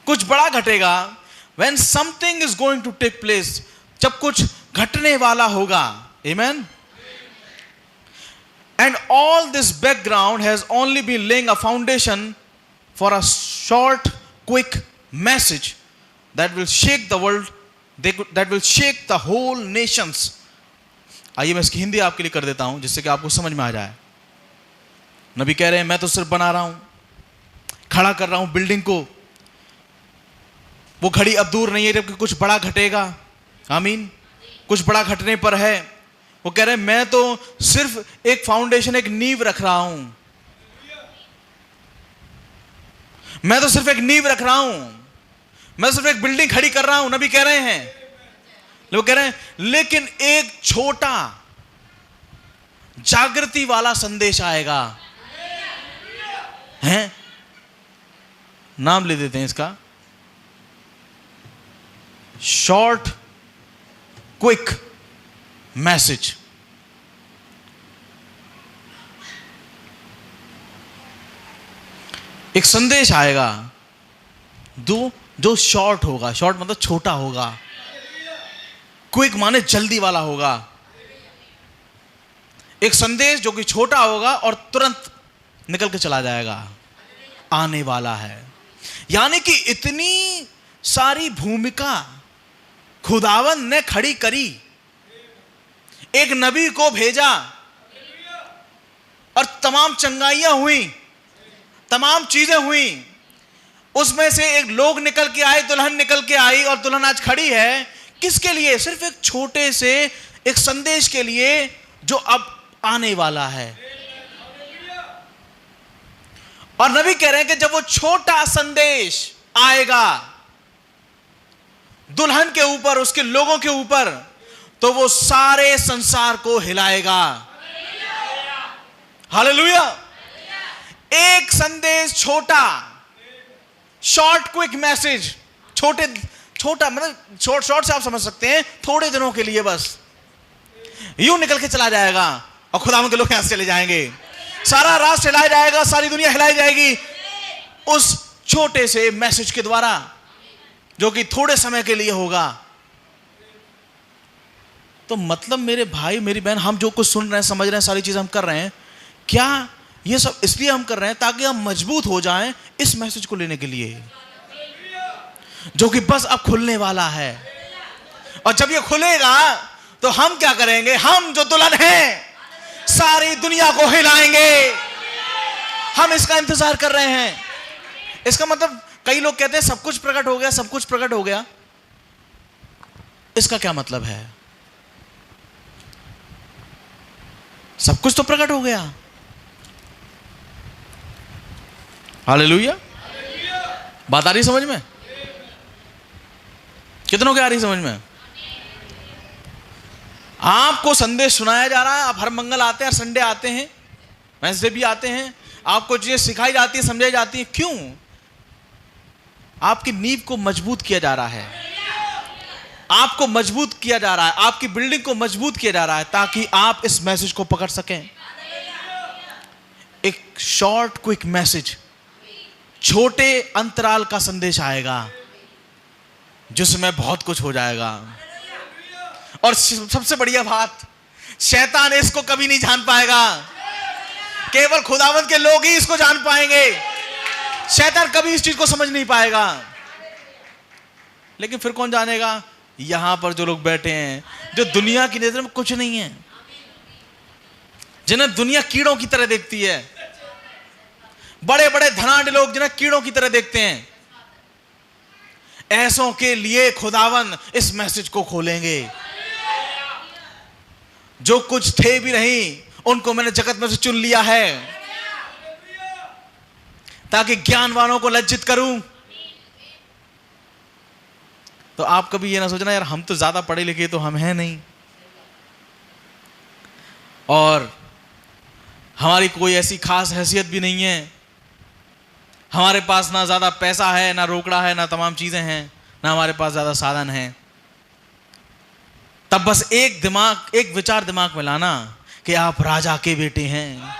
कुछ बड़ा घटेगा when something is going to take place, जब कुछ घटने वाला होगा। Amen. And all this background has only been laying a foundation for a short, quick message that will shake the world, that will shake the whole nations. आइए मैं इसकी हिंदी आपके लिए कर देता हूं, जिससे कि आपको समझ में आ जाए। नबी कह रहे हैं, मैं तो सिर्फ बना रहा हूं, खड़ा कर रहा हूं बिल्डिंग को। वो घड़ी अब दूर नहीं है जबकि कुछ बड़ा घटेगा। आमीन। कुछ बड़ा घटने पर है। वो कह रहे हैं, मैं तो सिर्फ एक फाउंडेशन, एक नींव रख रहा हूं। मैं तो सिर्फ एक नींव रख रहा हूं, मैं सिर्फ एक बिल्डिंग खड़ी कर रहा हूं। नबी कह रहे हैं, लोग कह रहे हैं, लेकिन एक छोटा जागृति वाला संदेश आएगा। हैं? नाम ले देते हैं इसका, शॉर्ट क्विक मैसेज। एक संदेश आएगा जो शॉर्ट होगा। शॉर्ट मतलब छोटा होगा। क्विक माने जल्दी वाला होगा। एक संदेश जो कि छोटा होगा और तुरंत निकल के चला जाएगा, आने वाला है। यानी कि इतनी सारी भूमिका खुदावन ने खड़ी करी, एक नबी को भेजा और तमाम चंगाइयां हुई, तमाम चीजें हुई। उसमें से एक लोग निकल के आए, दुल्हन निकल के आई, और दुल्हन आज खड़ी है। किसके लिए? सिर्फ एक छोटे से एक संदेश के लिए जो अब आने वाला है। और नबी कह रहे हैं कि जब वो छोटा संदेश आएगा दुल्हन के ऊपर, उसके लोगों के ऊपर, तो वो सारे संसार को हिलाएगा। हालेलुया। एक संदेश छोटा, शॉर्ट क्विक मैसेज, छोटा मतलब शॉर्ट से आप समझ सकते हैं, थोड़े दिनों के लिए बस यूं निकल के चला जाएगा और खुदावंद के लोग यहां से चले जाएंगे। सारा राष्ट्र हिलाया जाएगा, सारी दुनिया हिलाई जाएगी उस छोटे से मैसेज के द्वारा, जो कि थोड़े समय के लिए होगा। तो मतलब मेरे भाई मेरी बहन, हम जो कुछ सुन रहे हैं, समझ रहे हैं, सारी चीजें हम कर रहे हैं, क्या ये सब इसलिए हम कर रहे हैं ताकि हम मजबूत हो जाएं इस मैसेज को लेने के लिए, जो कि बस अब खुलने वाला है। और जब ये खुलेगा तो हम क्या करेंगे? हम जो दुल्हन हैं सारी दुनिया को हिलाएंगे। हम इसका इंतजार कर रहे हैं। इसका मतलब कई लोग कहते हैं सब कुछ प्रकट हो गया, सब कुछ प्रकट हो गया। इसका क्या मतलब है? सब कुछ तो प्रकट हो गया। हालेलुया। बात आ रही समझ में? कितनों की आ रही समझ में? आपको संदेश सुनाया जा रहा है, आप हर मंगल आते हैं, हर संडे आते हैं, वेडनेसडे भी आते हैं, आपको चीजें सिखाई जाती है, समझाई जाती है। क्यों? आपकी नींव को मजबूत किया जा रहा है, आपको मजबूत किया जा रहा है, आपकी बिल्डिंग को मजबूत किया जा रहा है, ताकि आप इस मैसेज को पकड़ सकें। एक शॉर्ट क्विक मैसेज, छोटे अंतराल का संदेश आएगा जिसमें बहुत कुछ हो जाएगा। और सबसे बढ़िया बात, शैतान इसको कभी नहीं जान पाएगा। केवल खुदावंद के लोग ही इसको जान पाएंगे। शैतान कभी इस चीज को समझ नहीं पाएगा। लेकिन फिर कौन जानेगा? यहां पर जो लोग बैठे हैं, जो दुनिया की नजर में कुछ नहीं है, जिन्हें दुनिया कीड़ों की तरह देखती है, बड़े बड़े धनाढ्य लोग जिन्हें कीड़ों की तरह देखते हैं, ऐसों के लिए खुदावन इस मैसेज को खोलेंगे। जो कुछ थे भी नहीं, उनको मैंने जगत में से चुन लिया है ताकि ज्ञानवानों को लज्जित करूं। तो आप कभी ये ना सोचना यार हम तो ज्यादा पढ़े लिखे तो हम हैं नहीं, और हमारी कोई ऐसी खास हैसियत भी नहीं है, हमारे पास ना ज्यादा पैसा है, ना रोकड़ा है, ना तमाम चीजें हैं, ना हमारे पास ज्यादा साधन है। तब बस एक विचार दिमाग में लाना कि आप राजा के बेटे हैं,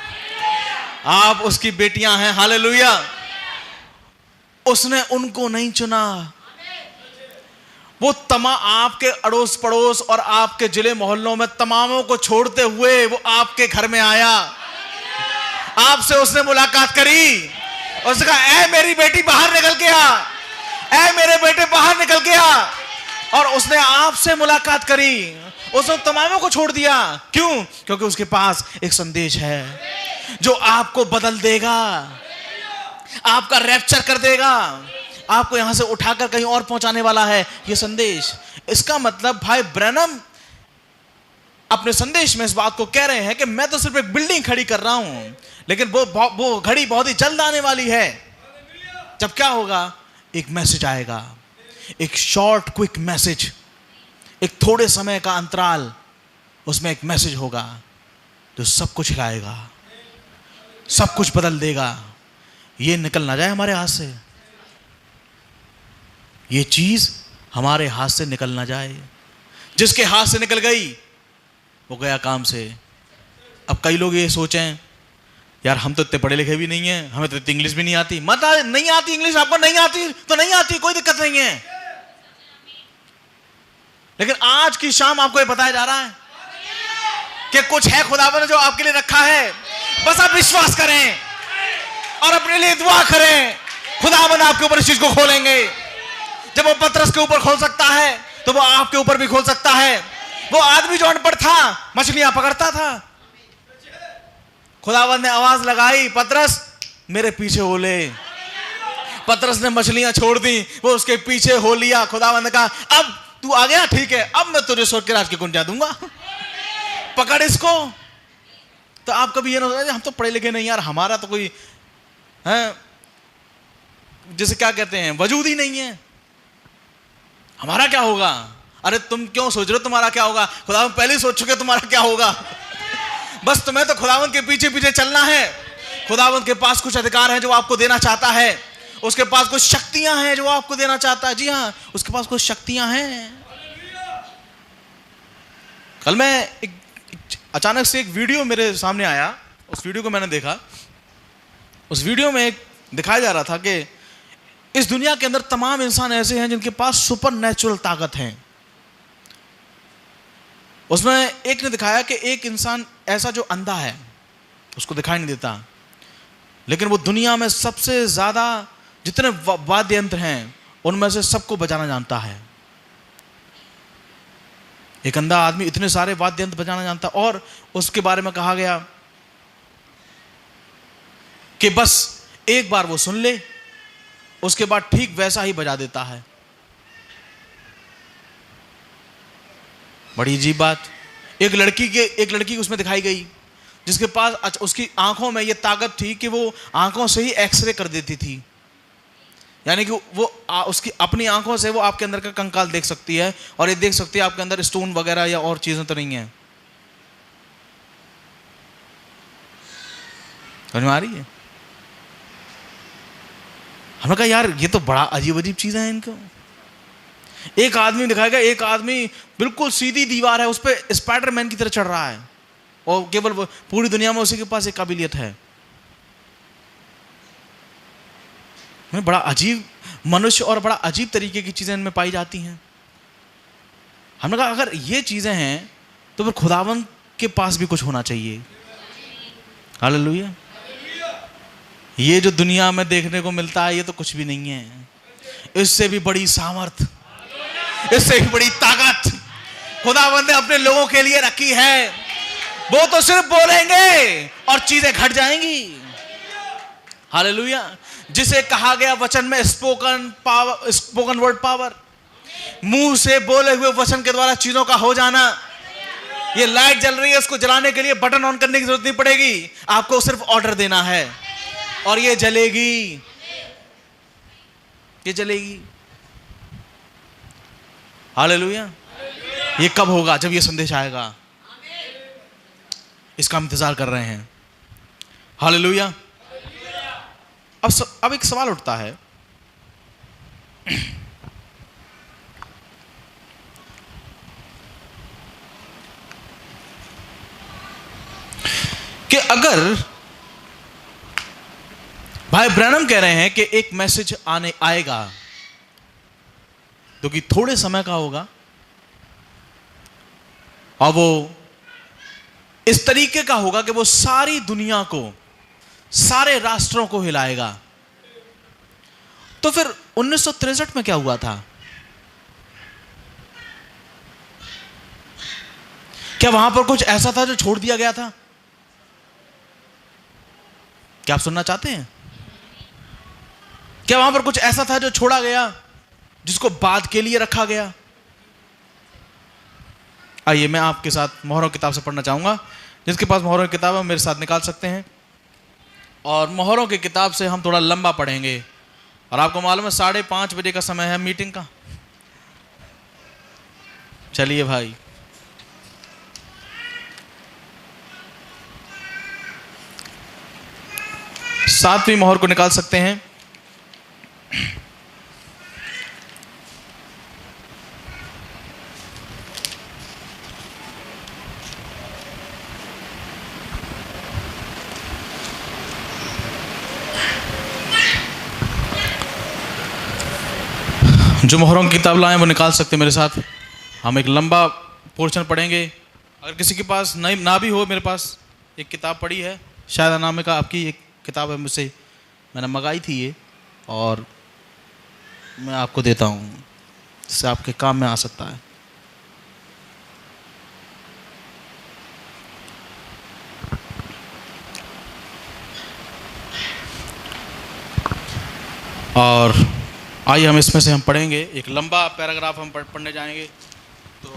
आप उसकी बेटियां हैं। हालेलुया। उसने उनको नहीं चुना, वो आपके अड़ोस पड़ोस और आपके जिले मोहल्लों में तमामों को छोड़ते हुए वो आपके घर में आया, आपसे उसने मुलाकात करी, उसने कहा ऐ मेरी बेटी बाहर निकल के आ, ऐ मेरे बेटे बाहर निकल के आ। और उसने आपसे मुलाकात करी, उसने तमामों को छोड़ दिया। क्यों? क्योंकि उसके पास एक संदेश है जो आपको बदल देगा, आपका रैप्चर कर देगा, आपको यहां से उठाकर कहीं और पहुंचाने वाला है ये संदेश। इसका मतलब भाई ब्रैनम अपने संदेश में इस बात को कह रहे हैं कि मैं तो सिर्फ एक बिल्डिंग खड़ी कर रहा हूं, लेकिन वो घड़ी बहुत ही जल्द आने वाली है जब क्या होगा, एक मैसेज आएगा, एक शॉर्ट क्विक मैसेज, एक थोड़े समय का अंतराल, उसमें एक मैसेज होगा जो सब कुछ हिलाएगा, सब कुछ बदल देगा। ये निकल ना जाए हमारे हाथ से, ये चीज हमारे हाथ से निकल ना जाए। जिसके हाथ से निकल गई वो गया काम से। अब कई लोग ये सोचें यार हम तो इतने पढ़े लिखे भी नहीं हैं, हमें तो इतनी इंग्लिश भी नहीं आती। मत नहीं आती इंग्लिश, आपको नहीं आती तो नहीं आती, कोई दिक्कत नहीं है। लेकिन आज की शाम आपको ये बताया जा रहा है कि कुछ है खुदावन ने जो आपके लिए रखा है। बस आप विश्वास करें और अपने लिए दुआ करें, खुदावन आपके ऊपर इस चीज को खोलेंगे। जब वो पतरस के ऊपर खोल सकता है तो वो आपके ऊपर भी खोल सकता है। वो आदमी जो अनपढ़ था, मछलियां पकड़ता था, खुदावन ने आवाज लगाई, पतरस मेरे पीछे हो ले। पतरस ने मछलियां छोड़ दी, वो उसके पीछे हो लिया। खुदावन ने कहा अब तू आ गया, ठीक है, अब मैं तुझे स्वर्ग के राज की कुंजियां दूंगा, पकड़ इसको। तो आप कभी ये ना सोचें हम तो पढ़े लिखे नहीं यार, हमारा तो कोई है जिसे क्या कहते हैं वजूद ही नहीं है, हमारा क्या होगा। अरे तुम क्यों सोच रहे हो तुम्हारा क्या होगा? खुदावन पहले ही सोच चुके तुम्हारा क्या होगा। बस तुम्हें तो खुदावन के पीछे पीछे चलना है। खुदावन के पास कुछ अधिकार है जो आपको देना चाहता है, उसके पास कुछ शक्तियां हैं जो आपको देना चाहता है। जी हाँ, उसके पास कुछ शक्तियां हैं। कल मैं अचानक से एक वीडियो मेरे सामने आया, उस वीडियो को मैंने देखा। उस वीडियो में दिखाया जा रहा था कि इस दुनिया के अंदर तमाम इंसान ऐसे हैं जिनके पास सुपर नेचुरल ताकत है। उसमें एक ने दिखाया कि एक इंसान ऐसा जो अंधा है, उसको दिखाई नहीं देता, लेकिन वो दुनिया में सबसे ज्यादा जितने वाद्य यंत्र हैं उनमें से सबको बजाना जानता है। एक अंधा आदमी इतने सारे वाद्य यंत्र बजाना जानता, और उसके बारे में कहा गया कि बस एक बार वो सुन ले, उसके बाद ठीक वैसा ही बजा देता है। बड़ी अजीब बात। एक लड़की उसमें दिखाई गई जिसके पास उसकी आंखों में ये ताकत थी कि वो आंखों से ही एक्सरे कर देती थी, यानी कि वो उसकी अपनी आंखों से वो आपके अंदर का कंकाल देख सकती है और ये देख सकती है आपके अंदर स्टोन वगैरह या और चीजें तो नहीं है। समझ में आ रही है? हमने कहा यार ये तो बड़ा अजीब अजीब चीजें हैं इनको। एक आदमी दिखाएगा, एक आदमी बिल्कुल सीधी दीवार है उस पर स्पाइडरमैन की तरह चढ़ रहा है, और केवल पूरी दुनिया में उसी के पास एक काबिलियत है। बड़ा अजीब मनुष्य और बड़ा अजीब तरीके की चीजें इनमें पाई जाती हैं। हमने कहा अगर ये चीजें हैं तो फिर खुदावन के पास भी कुछ होना चाहिए। हालेलुया। ये जो दुनिया में देखने को मिलता है ये तो कुछ भी नहीं है, इससे भी बड़ी सामर्थ, इससे भी बड़ी ताकत खुदावंद ने अपने लोगों के लिए रखी है। वो तो सिर्फ बोलेंगे और चीजें घट जाएंगी। हालेलुया। जिसे कहा गया वचन में spoken power, spoken word power, मुंह से बोले हुए वचन के द्वारा चीजों का हो जाना। ये लाइट जल रही है, उसको जलाने के लिए बटन ऑन करने की जरूरत नहीं पड़ेगी, आपको सिर्फ ऑर्डर देना है और ये जलेगी, ये जलेगी। हालेलुया। ये कब होगा? जब ये संदेश आएगा, इसका हम इंतजार कर रहे हैं। हालेलुया। अब एक सवाल उठता है कि अगर भाई ब्रैनम कह रहे हैं कि एक मैसेज आएगा जो कि थोड़े समय का होगा और वो इस तरीके का होगा कि वो सारी दुनिया को, सारे राष्ट्रों को हिलाएगा। तो फिर 1963 में क्या हुआ था? क्या वहां पर कुछ ऐसा था जो छोड़ दिया गया था? क्या आप सुनना चाहते हैं? क्या वहां पर कुछ ऐसा था जो छोड़ा गया, जिसको बाद के लिए रखा गया? आइए मैं आपके साथ मोहरों की किताब से पढ़ना चाहूंगा। जिसके पास मोहरों की किताब है मेरे साथ निकाल सकते हैं। और मोहरों की किताब से हम थोड़ा लंबा पढ़ेंगे। और आपको मालूम है 5:30 बजे का समय है मीटिंग का। चलिए भाई, सातवीं मोहर को निकाल सकते हैं। जो मोहरों की किताब लाएं वो निकाल सकते हैं मेरे साथ। हम एक लंबा पोर्शन पढ़ेंगे। अगर किसी के पास ना भी हो, मेरे पास एक किताब पड़ी है, शायद अनामे का आपकी एक किताब है, मुझसे मैंने मंगाई थी ये, और मैं आपको देता हूँ, इससे आपके काम में आ सकता है। और आइए हम इसमें से हम पढ़ेंगे। एक लंबा पैराग्राफ हम पढ़ने जाएंगे। तो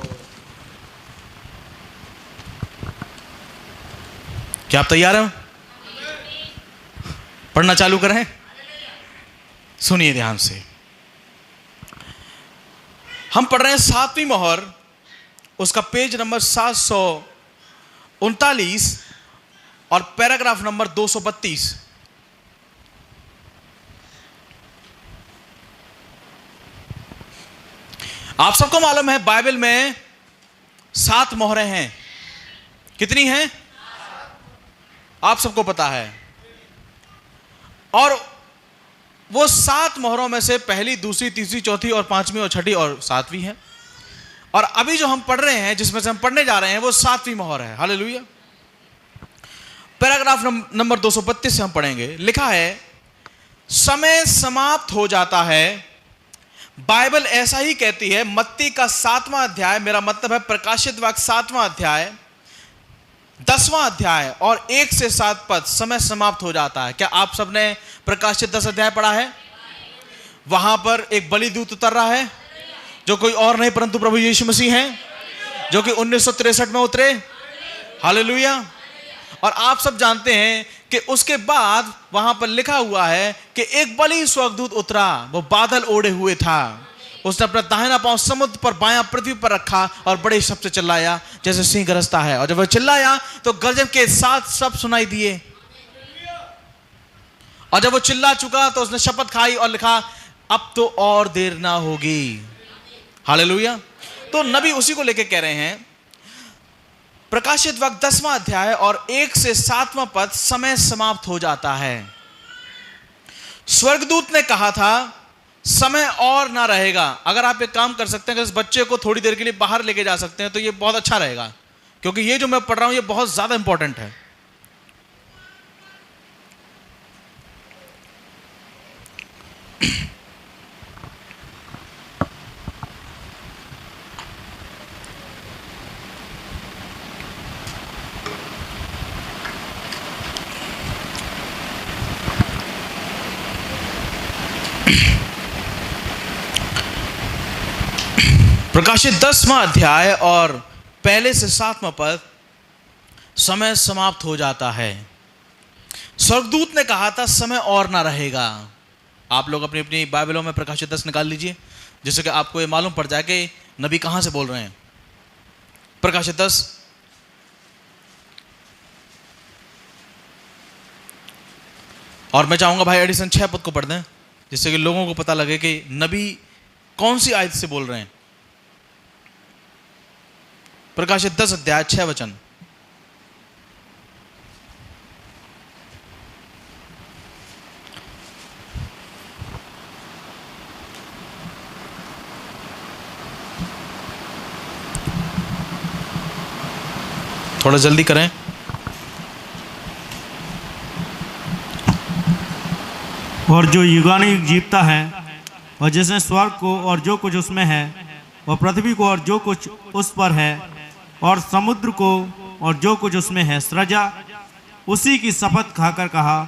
क्या आप तैयार हैं? पढ़ना चालू करें? सुनिए ध्यान से। हम पढ़ रहे हैं 7वीं मोहर, उसका पेज नंबर 739 और पैराग्राफ नंबर 232। आप सबको मालूम है बाइबल में 7 मोहरें हैं। कितनी हैं? आप सबको पता है। और वो 7 मोहरों में से पहली, दूसरी, तीसरी, चौथी और 5वीं और 6ठी और 7वीं है। और अभी जो हम पढ़ रहे हैं, जिसमें से हम पढ़ने जा रहे हैं, वो 7वीं मोहर है। हालेलुया। पैराग्राफ नंबर 232 से हम पढ़ेंगे। लिखा है, समय समाप्त हो जाता है। बाइबल ऐसा ही कहती है। मत्ती का 7वां अध्याय, मेरा मतलब है प्रकाशित वाक्य 7वां अध्याय, 10वां अध्याय और 1 से 7 पद, समय समाप्त हो जाता है। क्या आप सबने प्रकाशित 10 अध्याय पढ़ा है? वहां पर एक बलिदूत उतर रहा है, जो कोई और नहीं परंतु प्रभु यीशु मसीह हैं, जो कि 1963 में उतरे। हालेलुया। और आप सब जानते हैं कि उसके बाद वहां पर लिखा हुआ है कि एक बलि स्वर्गदूत उतरा, वो बादल ओढ़े हुए था। उसने अपना दाहिना पांव समुद्र पर, बायां पृथ्वी पर रखा और बड़े शब्द से चिल्लाया जैसे सिंह गरजता है। और जब वह चिल्लाया तो गर्जन के 7 शब्द सुनाई दिए। और जब वो चिल्ला चुका तो उसने शपथ खाई और लिखा, अब तो और देर ना होगी। हालेलुया। तो नबी उसी को लेकर कह रहे हैं। प्रकाशित वक्त 10वां अध्याय और 1 से 7वां पद, समय समाप्त हो जाता है। स्वर्गदूत ने कहा था समय और ना रहेगा। अगर आप एक काम कर सकते हैं, अगर इस बच्चे को थोड़ी देर के लिए बाहर लेके जा सकते हैं तो ये बहुत अच्छा रहेगा, क्योंकि ये जो मैं पढ़ रहा हूं ये बहुत ज्यादा इंपॉर्टेंट है। प्रकाशित 10वां अध्याय और पहले से 7वां पद, समय समाप्त हो जाता है। स्वर्गदूत ने कहा था समय और ना रहेगा। आप लोग अपनी अपनी बाइबलों में प्रकाशित 10 निकाल लीजिए, जिससे कि आपको ये मालूम पड़ जाए कि नबी कहां से बोल रहे हैं। प्रकाशित 10 और मैं चाहूंगा भाई एडिसन 6 पद को पढ़ दें, जिससे कि लोगों को पता लगे कि नबी कौन सी आयत से बोल रहे हैं। प्रकाशित 10 अध्याय 6 वचन। थोड़ा जल्दी करें। और जो युगानुयुग जीवता है और जिसने स्वर्ग को और जो कुछ उसमें है और पृथ्वी को और जो कुछ उस पर है और समुद्र को और जो कुछ उसमें है सृजा, उसी की शपथ खाकर कहा,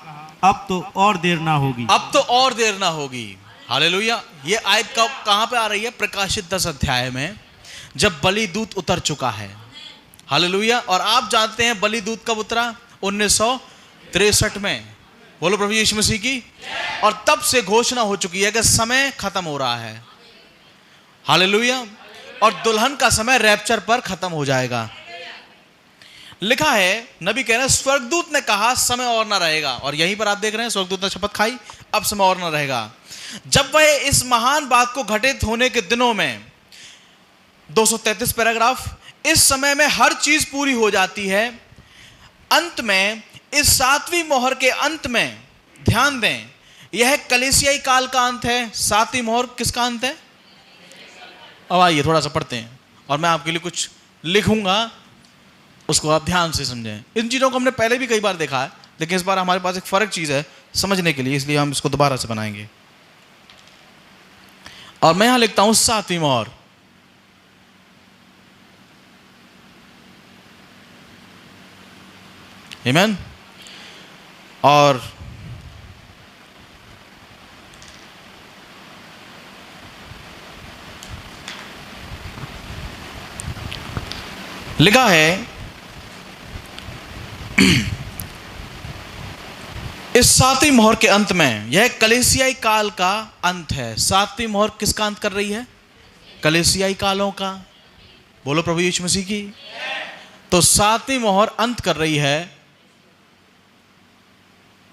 अब तो और देर ना होगी। अब तो और देर ना होगी। हालेलुया। ये आयत कहां पे आ रही है? प्रकाशित 10 अध्याय में, जब बलिदूत उतर चुका है। हालेलुया। और आप जानते हैं बलिदूत कब उतरा? 1963 में। बोलो प्रभु यीशु मसीह की। और तब से घोषणा हो चुकी है कि समय खत्म हो रहा है। हालेलुया। और दुल्हन का समय रैप्चर पर खत्म हो जाएगा। लिखा है, नबी कह रहे हैं, स्वर्गदूत ने कहा समय और ना रहेगा। और यहीं पर आप देख रहे हैं स्वर्गदूत ने शपथ खाई, अब समय और ना रहेगा। जब वह इस महान बात को घटित होने के दिनों में, 233 पैराग्राफ, इस समय में हर चीज पूरी हो जाती है। अंत में, इस 7वीं मोहर के अंत में, ध्यान दें, यह कलीसियाई काल का अंत है। 7वीं मोहर किसका अंत है? अब आइए थोड़ा सा पढ़ते हैं और मैं आपके लिए कुछ लिखूंगा, उसको आप ध्यान से समझें। इन चीजों को हमने पहले भी कई बार देखा है, लेकिन इस बार हमारे पास एक फर्क चीज है समझने के लिए, इसलिए हम इसको दोबारा से बनाएंगे। और मैं यहां लिखता हूं 7वीं मोहर। आमीन। और लिखा है, इस 7वीं मोहर के अंत में, यह कलीसियाई काल का अंत है। 7वीं मोहर किसका अंत कर रही है? कलीसियाई कालों का। बोलो प्रभु यीशु मसीह की। तो 7वीं मोहर अंत कर रही है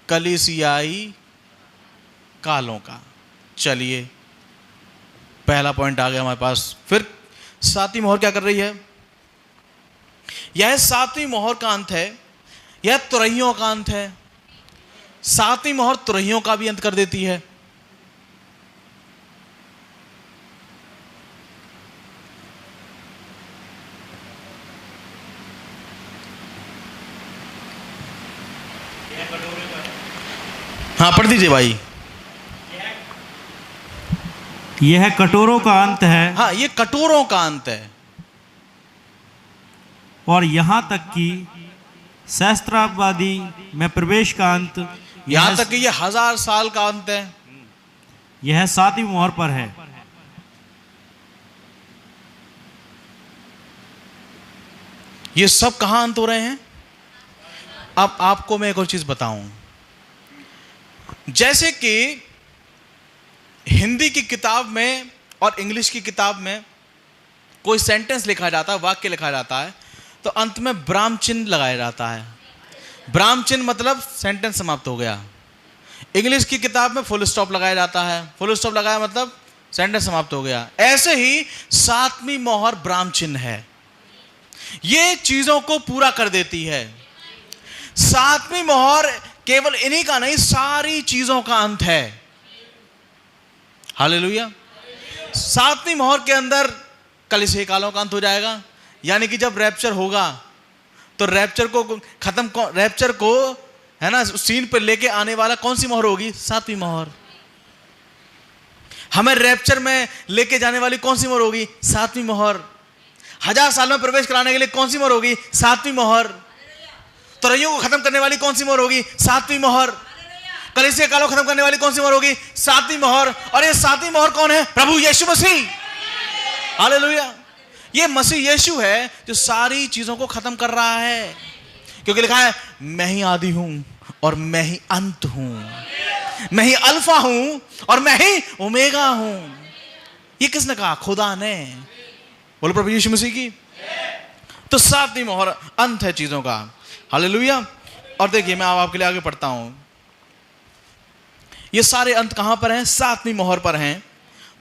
कलीसियाई कालों का। चलिए, पहला पॉइंट आ गया हमारे पास। फिर 7वीं मोहर क्या कर रही है? यह 7वीं मोहर का अंत है, यह तुरहियों का अंत है। 7वीं मोहर तुरहियों का भी अंत कर देती है। हाँ पढ़ दीजिए भाई। यह कटोरों का अंत है। हाँ, ये कटोरों का अंत है। और यहां तक कि सहस्त्राब्दी में प्रवेश का अंत, यहां तक कि ये 1000 साल का अंत है। यह 7वीं मोहर पर है। ये सब कहां अंत हो रहे हैं? अब आपको मैं एक और चीज बताऊं। जैसे कि हिंदी की किताब में और इंग्लिश की किताब में कोई सेंटेंस लिखा जाता है, वाक्य लिखा जाता है, तो अंत में विराम चिन्ह लगाया जाता है। विराम चिन्ह मतलब सेंटेंस समाप्त हो गया। इंग्लिश की किताब में फुल स्टॉप लगाया जाता है। फुल स्टॉप लगाया मतलब सेंटेंस समाप्त हो गया। ऐसे ही 7वीं मोहर विराम चिन्ह है, ये चीजों को पूरा कर देती है। 7वीं मोहर केवल इन्हीं का नहीं, सारी चीजों का अंत है। हालेलुया। 7वीं मोहर के अंदर कलीसिया कालों का अंत हो जाएगा। यानी कि जब रैप्चर होगा तो रैप्चर को है ना सीन पर लेके आने वाला कौन सी मोहर होगी? 7वीं मोहर। हमें रैप्चर में लेके जाने वाली कौन सी मोहर होगी? 7वीं मोहर। 1000 साल में प्रवेश कराने के लिए कौन सी मोहर होगी? 7वीं मोहर। तुरहियों को खत्म करने वाली कौन सी मोहर होगी? 7वीं मोहर। कलीसिया कालों खत्म करने वाली कौन सी मोहर होगी? सातवीं मोहर। और ये सातवीं मोहर कौन है? प्रभु यीशु मसीह। हालेलुया। ये मसीह यीशु है जो सारी चीजों को खत्म कर रहा है, क्योंकि लिखा है मैं ही आदि हूं और मैं ही अंत हूं, मैं ही अल्फा हूं और मैं ही ओमेगा हूं। ये किसने कहा? खुदा ने। बोलो प्रभु यीशु मसीह की। तो सातवीं मोहर अंत है चीजों का। हालेलुया। और देखिए मैं आपके लिए आगे पढ़ता हूं, ये सारे अंत कहां पर हैं? सातवीं मोहर पर हैं।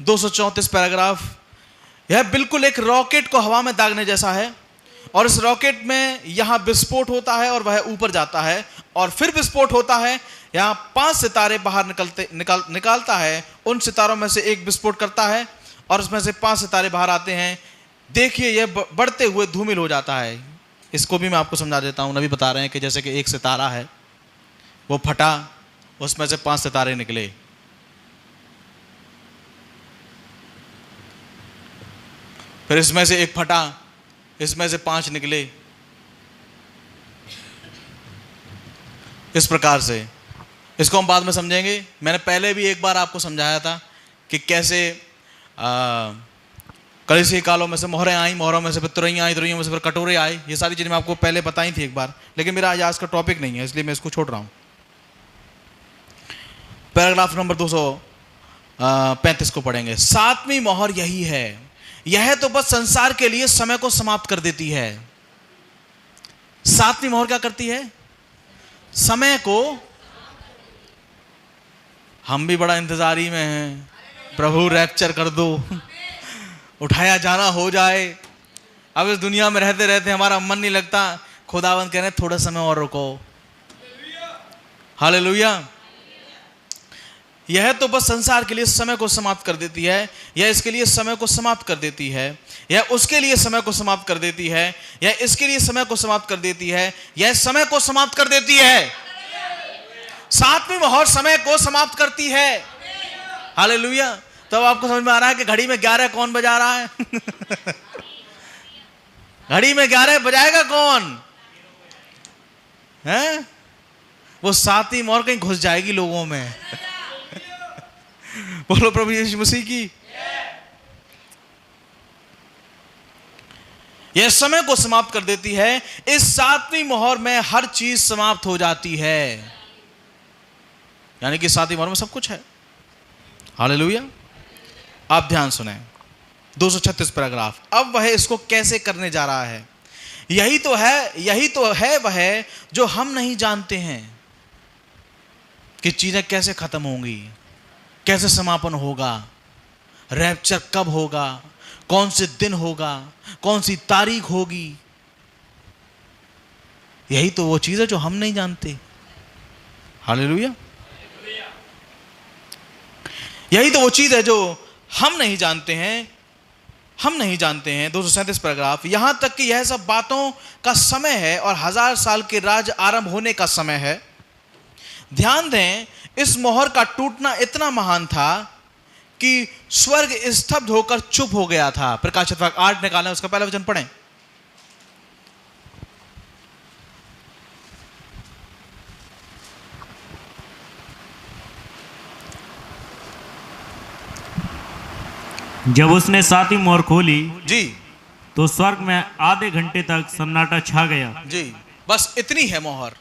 234 पैराग्राफ। यह बिल्कुल एक रॉकेट को हवा में दागने जैसा है, और इस रॉकेट में यहां विस्फोट होता है और वह ऊपर जाता है, और फिर विस्फोट होता है। यहां 5 सितारे बाहर निकालता है। उन सितारों में से एक विस्फोट करता है और उसमें से 5 सितारे बाहर आते हैं। देखिए यह बढ़ते हुए धूमिल हो जाता है। इसको भी मैं आपको समझा देता हूं। नबी बता रहे हैं कि जैसे कि एक सितारा है, वो फटा, उसमें से 5 सितारे निकले। फिर इसमें से एक फटा, इसमें से 5 निकले। इस प्रकार से इसको हम बाद में समझेंगे। मैंने पहले भी एक बार आपको समझाया था कि कैसे कलीसिया कालों में से मोहरें आई, मोहरों में से फिर तुरैयां आई, तुरैयों में से फिर कटोरे आए। ये सारी चीजें मैं आपको पहले बताई थी एक बार, लेकिन मेरा आज का टॉपिक नहीं है, इसलिए मैं इसको छोड़ रहा हूं। पैराग्राफ नंबर 235 को पढ़ेंगे। सातवीं मोहर यही है, यह तो बस संसार के लिए समय को समाप्त कर देती है। सातवीं मोहर क्या करती है? समय को। हम भी बड़ा इंतजारी में हैं, प्रभु रैप्चर कर दो, उठाया जाना हो जाए। अब इस दुनिया में रहते रहते हमारा मन नहीं लगता। खुदावंद कह रहे हैं थोड़ा समय और रुको। हालेलुया। यह तो बस संसार के लिए समय को समाप्त कर देती है, यह इसके लिए समय को समाप्त कर देती है, यह उसके लिए समय को समाप्त कर देती है, यह इसके लिए समय को समाप्त कर देती है, यह समय को समाप्त कर देती है। सातवीं मोहर समय को समाप्त करती है। हालेलुया। तब आपको समझ में आ रहा है कि घड़ी में 11 कौन बजा रहा है? घड़ी में 11 बजाएगा कौन है? वो सातवीं मोहर कहीं घुस जाएगी लोगों में। बोलो प्रभु यीशु मसीह की। यह समय को समाप्त कर देती है। इस सातवीं मोहर में हर चीज समाप्त हो जाती है, यानी कि सातवीं मोहर में सब कुछ है। हालेलुया। आप ध्यान सुने 236 पैराग्राफ। अब वह इसको कैसे करने जा रहा है? यही तो है वह जो हम नहीं जानते हैं कि चीजें कैसे खत्म होंगी, कैसे समापन होगा, रैप्चर कब होगा, कौन से दिन होगा, कौन सी तारीख होगी। यही तो वो चीज है जो हम नहीं जानते। हालेलुया। यही तो वो चीज है जो हम नहीं जानते हैं। 237 पैराग्राफ। यहां तक कि यह सब बातों का समय है और 1000 साल के राज आरंभ होने का समय है। ध्यान दें, इस मोहर का टूटना इतना महान था कि स्वर्ग स्तब्ध होकर चुप हो गया था। प्रकाशित वाक्य 8 निकालें, उसका पहला वचन पढ़ें। जब उसने सातवीं मोहर खोली जी, तो स्वर्ग में आधे घंटे तक सन्नाटा छा गया। जी, बस इतनी है मोहर।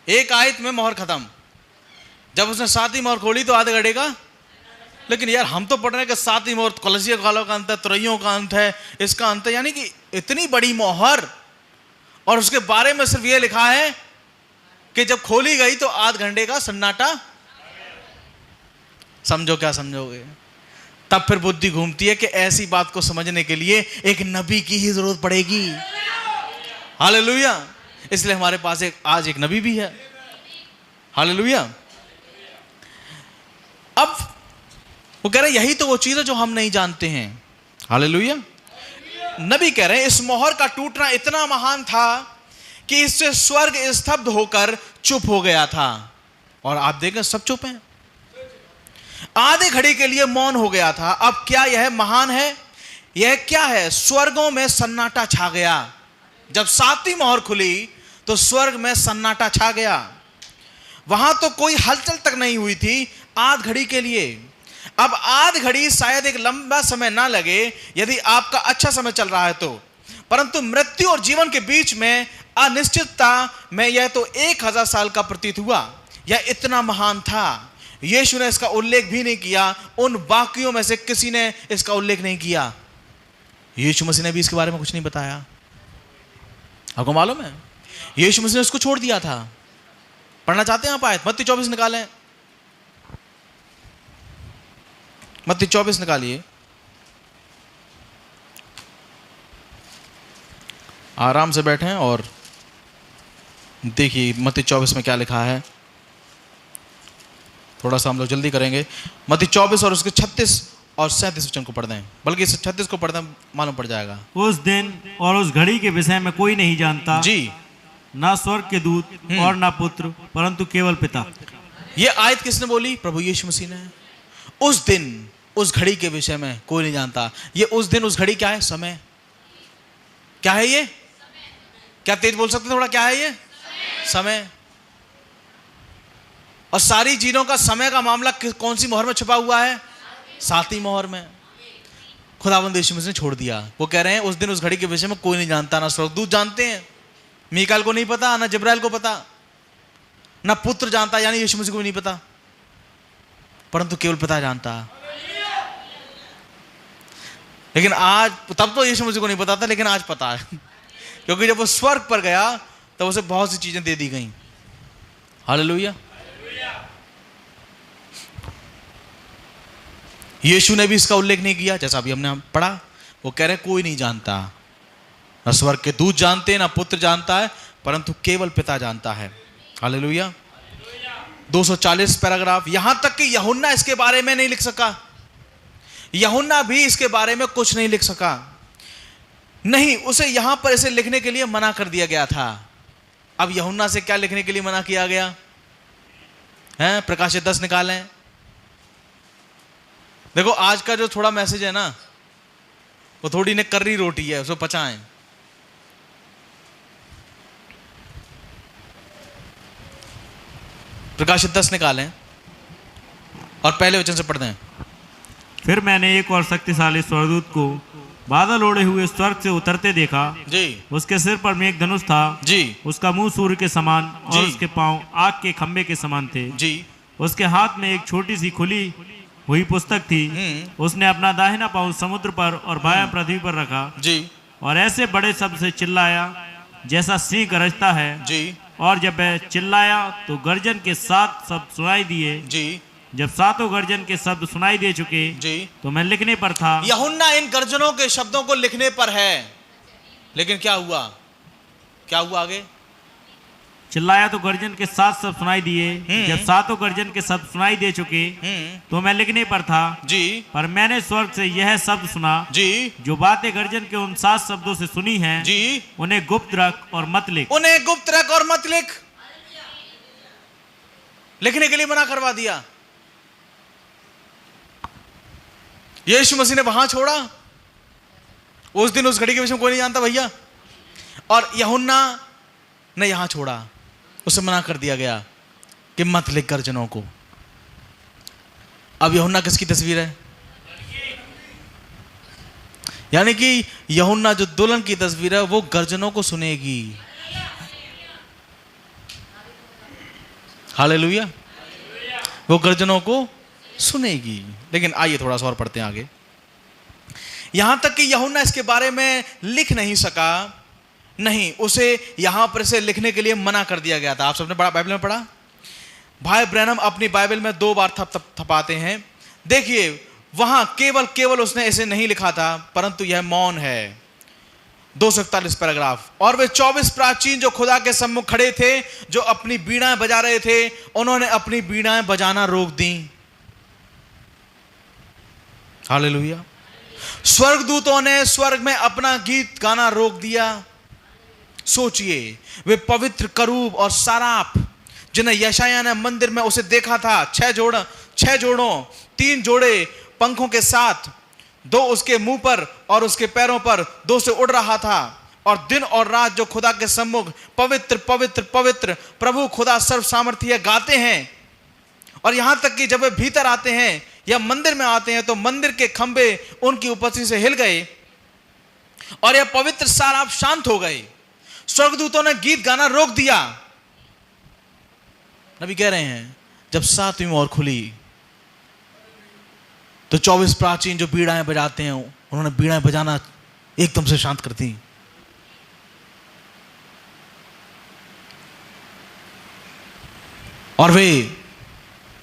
एक आयत में मोहर खत्म। जब उसने सातवीं मोहर खोली तो आधे घंटे का। लेकिन यार हम तो पढ़ रहे हैं कि सातवीं मोहर कलीसिया कालों का अंत है, तुरैयों का अंत है, इसका अंत है, यानी कि इतनी बड़ी मोहर, और उसके बारे में सिर्फ ये लिखा है कि जब खोली गई तो आध घंटे का सन्नाटा। समझो क्या समझोगे? तब फिर बुद्धि घूमती है कि ऐसी बात को समझने के लिए एक नबी की ही जरूरत पड़ेगी। हालेलुया। इसलिए हमारे पास आज एक नबी भी है। हालेलुया। अब वो कह रहे हैं यही तो वो चीज है जो हम नहीं जानते हैं। हालेलुया। नबी कह रहे हैं इस मोहर का टूटना इतना महान था कि इससे स्वर्ग स्तब्ध होकर चुप हो गया था। और आप देखें सब चुप हैं। आधे घड़ी के लिए मौन हो गया था। अब क्या यह महान है? यह क्या है? स्वर्गों में सन्नाटा छा गया। जब सातवीं मोहर खुली तो स्वर्ग में सन्नाटा छा गया। वहां तो कोई हलचल तक नहीं हुई थी आध घड़ी के लिए। अब आध घड़ी शायद एक लंबा समय ना लगे यदि आपका अच्छा समय चल रहा है तो, परंतु मृत्यु और जीवन के बीच में अनिश्चितता में यह तो 1000 साल का प्रतीत हुआ। यह इतना महान था, यीशु ने इसका उल्लेख भी नहीं किया। उन वाक्यों में से किसी ने इसका उल्लेख नहीं किया। यीशु मसीह ने भी इसके बारे में कुछ नहीं बताया। आपको मालूम है, यीशु मसीह ने उसको छोड़ दिया था। पढ़ना चाहते हैं आप आयत? मत्ती 24 निकालें, मत्ती 24 निकालिए। आराम से बैठें और देखिए मत्ती 24 में क्या लिखा है। थोड़ा सा हम लोग जल्दी करेंगे। मत्ती 24 और उसके 36 और 37 वचन को पढ़ दें, बल्कि 36 को पढ़ दें, मालूम पड़ जाएगा। उस दिन और उस घड़ी के विषय में कोई नहीं जानता, जी, ना स्वर्ग के दूत और ना पुत्र, परंतु केवल पिता। ये आयत किसने बोली? प्रभु यीशु मसीह ने। उस दिन उस घड़ी के विषय में कोई नहीं जानता। ये उस दिन उस घड़ी क्या है? समय। क्या है ये? क्या तेज बोल सकते थोड़ा? क्या है ये? समय। और सारी चीजों का समय का मामला कौन सी मोहर में छुपा हुआ है? 7वीं मोहर में। खुदावंद यीशु मसीह ने छोड़ दिया। वो कह रहे हैं उस दिन उस घड़ी के विषय में कोई नहीं जानता, ना स्वर्गदूत जानते हैं, मीकाएल को नहीं पता, ना जिब्राइल को पता, ना पुत्र जानता यानी यीशु मसीह को भी नहीं पता, परंतु केवल पिता जानता। लेकिन आज, तब तो यीशु मसीह को नहीं पता था, लेकिन आज पता है, क्योंकि जब वो स्वर्ग पर गया तब उसे बहुत सी चीजें दे दी गई। हालेलुया। यीशु ने भी इसका उल्लेख नहीं किया, जैसा अभी हमने पढ़ा। वो कह रहे कोई नहीं जानता, न स्वर्ग के दूत जानते, ना पुत्र जानता है, परंतु केवल पिता जानता है। हालेलुया। 240 पैराग्राफ। यहां तक कि यूहन्ना इसके बारे में नहीं लिख सका। यूहन्ना भी इसके बारे में कुछ नहीं लिख सका। नहीं, उसे यहां पर इसे लिखने के लिए मना कर दिया गया था। अब यूहन्ना से क्या लिखने के लिए मना किया गया है? प्रकाशित 10 निकालें। देखो आज का जो थोड़ा मैसेज है ना, वो थोड़ी ने कर्री रोटी है, उसको पचाएं। प्रकाशित 10 निकालें और पहले वचन से पढ़ दें। फिर मैंने एक और शक्तिशाली स्वर्गदूत को बादल ओढ़े हुए स्वर्ग से उतरते देखा। जी। उसके सिर पर मेघ धनुष था। जी। उसका मुंह सूर्य के समान और जी। उसके पांव आग के खंभे के समान थे। जी। उसके हाथ में एक छोटी सी खुली हुई पुस्तक थी। उसने अपना दाहिना पांव समुद्र पर और बायां पृथ्वी पर रखा। जी। और ऐसे बड़े शब्द से चिल्लाया जैसा सिंह गरजता है। जी। और जब वह चिल्लाया तो गर्जन के 7 शब्द सुनाई दिए। जी। जब 7 गर्जन के शब्द सुनाई दे चुके, जी, तो मैं लिखने पर था। यूहन्ना इन गर्जनों के शब्दों को लिखने पर है, लेकिन क्या हुआ? क्या हुआ आगे? चिल्लाया तो गर्जन के 7 शब्द सुनाई दिए। जब 7 गर्जन के शब्द सुनाई दे चुके, तो मैं लिखने पर था। जी। पर मैंने स्वर्ग से यह शब्द सुना। जी। जो बातें गर्जन के उन 7 शब्दों से सुनी हैं, जी, उन्हें गुप्त रख और मत लिख। उन्हें गुप्त रख और मत लिख। लिखने के लिए मना करवा दिया। यीशु मसीह ने वहां छोड़ा। उस दिन उस घड़ी के विषय में कोई नहीं जानता भैया, और यूहन्ना ने यहां छोड़ा। उसे मना कर दिया गया कि मत लिख गर्जनों को। अब यूहन्ना किसकी तस्वीर है? यानी कि यूहन्ना जो दुल्हन की तस्वीर है, वो गर्जनों को सुनेगी। हालेलुया। वो गर्जनों को सुनेगी। लेकिन आइए थोड़ा सा और पढ़ते हैं आगे। यहां तक कि यूहन्ना इसके बारे में लिख नहीं सका। नहीं, उसे यहां पर से लिखने के लिए मना कर दिया गया था। आप सबने बाइबल में पढ़ा? भाई ब्रैनम अपनी बाइबल में 2 बार थपाते हैं। देखिए वहां केवल उसने इसे नहीं लिखा था, परंतु यह मौन है। 241 पैराग्राफ। और वे 24 प्राचीन जो खुदा के सम्मुख खड़े थे, जो अपनी बीड़ाएं बजा रहे थे, उन्होंने अपनी बीड़ाएं बजाना रोक दी। हालेलुया। स्वर्गदूतों ने स्वर्ग में अपना गीत गाना रोक दिया। सोचिए, वे पवित्र करूब और सराफ जिन्हें यशायाह ने मंदिर में उसे देखा था, 6 जोड़ों 3 जोड़े पंखों के साथ, 2 उसके मुंह पर और उसके पैरों पर, 2 से उड़ रहा था। और दिन और रात जो खुदा के सम्मुख पवित्र पवित्र पवित्र प्रभु खुदा सर्व सामर्थी गाते हैं। और यहां तक कि जब वे भीतर आते हैं या मंदिर में आते हैं तो मंदिर के खंबे उनकी उपस्थिति से हिल गए और यह पवित्र साराप शांत हो गए। स्वर्गदूतों ने गीत गाना रोक दिया। नबी कह रहे हैं जब सातवीं मोहर खुली तो 24 प्राचीन जो बीड़ाएं बजाते हैं उन्होंने बीड़ाएं बजाना एकदम से शांत कर दी। और वे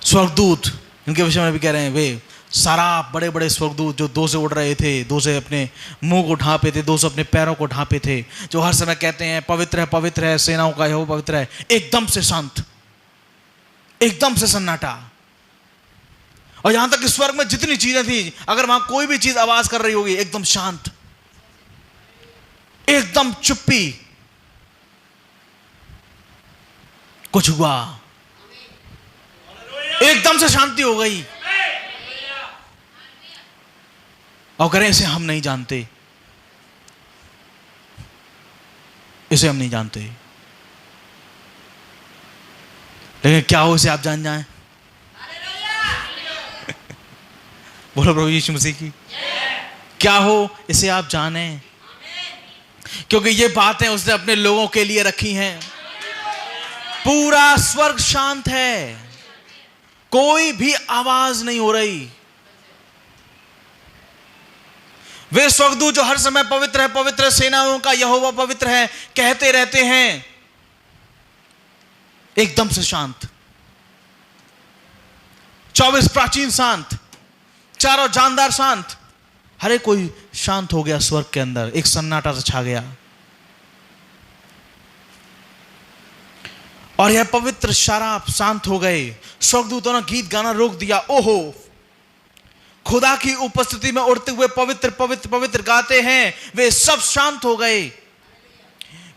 स्वर्गदूत, इनके विषय में भी कह रहे हैं, वे सारा बड़े बड़े स्वर्गदूत जो दो से उड़ रहे थे, दो से अपने मुंह को ढांपे थे, दो से अपने पैरों को ढांपे थे, जो हर समय कहते हैं पवित्र है सेनाओं का यहोवा पवित्र है, एकदम से शांत, एकदम से सन्नाटा। और यहां तक कि स्वर्ग में जितनी चीजें थी, अगर वहां कोई भी चीज आवाज कर रही होगी, एकदम शांत, एकदम चुप्पी। कुछ हुआ, एकदम से शांति हो गई। और करें इसे हम नहीं जानते, इसे हम नहीं जानते, लेकिन क्या हो इसे आप जान जाएं। बोलो प्रभु यीशु मसीह की क्या हो इसे आप जाने, क्योंकि ये बातें उसने अपने लोगों के लिए रखी हैं। पूरा स्वर्ग शांत है, कोई भी आवाज नहीं हो रही। वे स्वर्गदूत जो हर समय पवित्र है सेनाओं का यहोवा पवित्र है कहते रहते हैं, एकदम से शांत। 24 प्राचीन शांत, चारों जानदार शांत, हर एक कोई शांत हो गया। स्वर्ग के अंदर एक सन्नाटा सा छा गया और यह पवित्र शराब शांत हो गए। स्वर्गदूतों ने गीत गाना रोक दिया। ओहो, खुदा की उपस्थिति में उड़ते हुए पवित्र पवित्र पवित्र गाते हैं, वे सब शांत हो गए।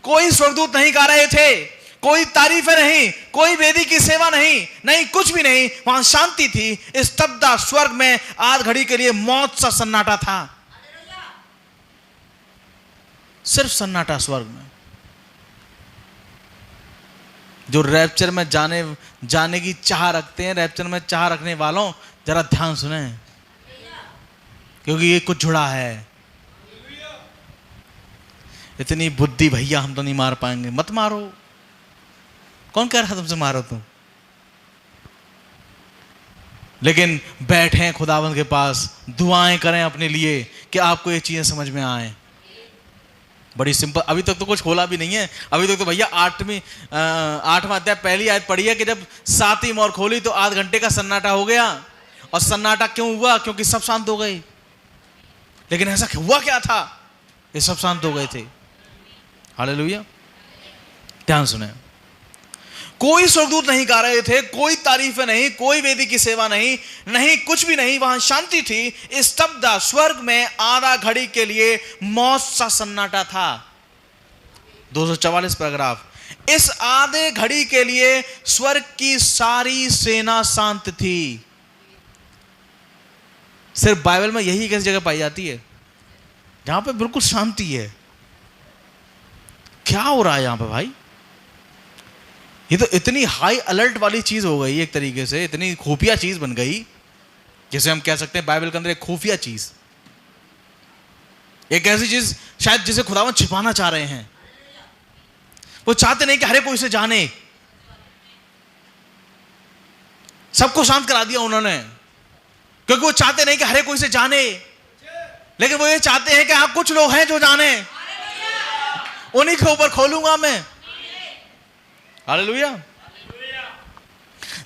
कोई स्वर्गदूत नहीं गा रहे थे, कोई तारीफें नहीं, कोई वेदी की सेवा नहीं, कुछ भी नहीं। वहां शांति थी। इस स्तब्ध स्वर्ग में आध घड़ी के लिए मौत सा सन्नाटा था, सिर्फ सन्नाटा स्वर्ग में। जो रैप्चर में जाने की चाह रखते हैं, रैप्चर में चाह रखने वालों जरा ध्यान सुने, क्योंकि ये कुछ जुड़ा है। इतनी बुद्धि भैया हम तो नहीं मार पाएंगे। मत मारो, कौन कह रहा तुमसे मारो तुम, लेकिन बैठे खुदावंद के पास, दुआएं करें अपने लिए कि आपको ये चीजें समझ में आए। बड़ी सिंपल। अभी तक तो कुछ खोला भी नहीं है। अभी तक तो भैया 8वां अध्याय पहली आयत पढ़ी है कि जब 7वीं मोहर खोली तो आध घंटे का सन्नाटा हो गया। और सन्नाटा क्यों हुआ? क्योंकि सब शांत हो गए। लेकिन ऐसा हुआ क्या था? ये सब शांत हो गए थे। हालेलुया। ध्यान सुने, कोई स्वर्गदूत नहीं गा रहे थे, कोई तारीफें नहीं, कोई वेदी की सेवा नहीं, कुछ भी नहीं। वहां शांति थी। इस स्तब्ध स्वर्ग में आधा घड़ी के लिए मौत सा सन्नाटा था। 244 पैराग्राफ। इस आधे घड़ी के लिए स्वर्ग की सारी सेना शांत थी। सिर्फ बाइबल में यही किस जगह पाई जाती है जहां पे बिल्कुल शांति है। क्या हो रहा है यहां पे भाई? ये तो इतनी हाई अलर्ट वाली चीज हो गई, एक तरीके से इतनी खुफिया चीज बन गई, जैसे हम कह सकते हैं बाइबल के अंदर एक खुफिया चीज, एक ऐसी चीज शायद जिसे खुदावंद छिपाना चाह रहे हैं। वो चाहते नहीं कि हर कोई इसे जाने। सबको शांत करा दिया उन्होंने, क्योंकि वो चाहते नहीं कि हर कोई इसे जाने, लेकिन वो ये चाहते हैं कि हाँ कुछ लोग हैं जो जाने, उन्हीं के ऊपर खोलूंगा मैं। हालेलुया।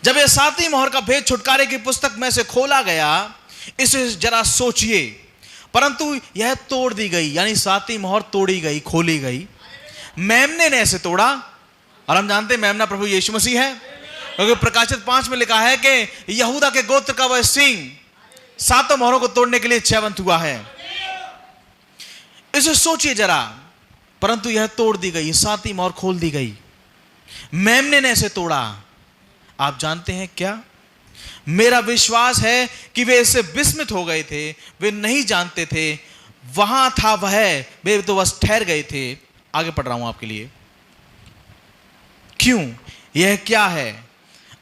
जब ये 7वीं मोहर का भेद छुटकारे की पुस्तक में से खोला गया, इसे जरा सोचिए। परंतु यह तोड़ दी गई, यानी 7वीं मोहर तोड़ी गई, खोली गई। मेमने ने इसे तोड़ा, और हम जानते हैं मेमना प्रभु यीशु मसीह है, क्योंकि प्रकाशित 5 में लिखा है कि यहूदा के गोत्र का वह सिंह 7 मोहरों को तोड़ने के लिए इच्छावंत हुआ है। इसे सोचिए जरा। परंतु यह तोड़ दी गई, 7वीं मोहर खोल दी गई। मेमने ने इसे तोड़ा। आप जानते हैं क्या? मेरा विश्वास है कि वे इससे विस्मित हो गए थे। वे नहीं जानते थे वहां था वह, वे तो बस ठहर गए थे। आगे पढ़ रहा हूं आपके लिए। क्यों? यह क्या है?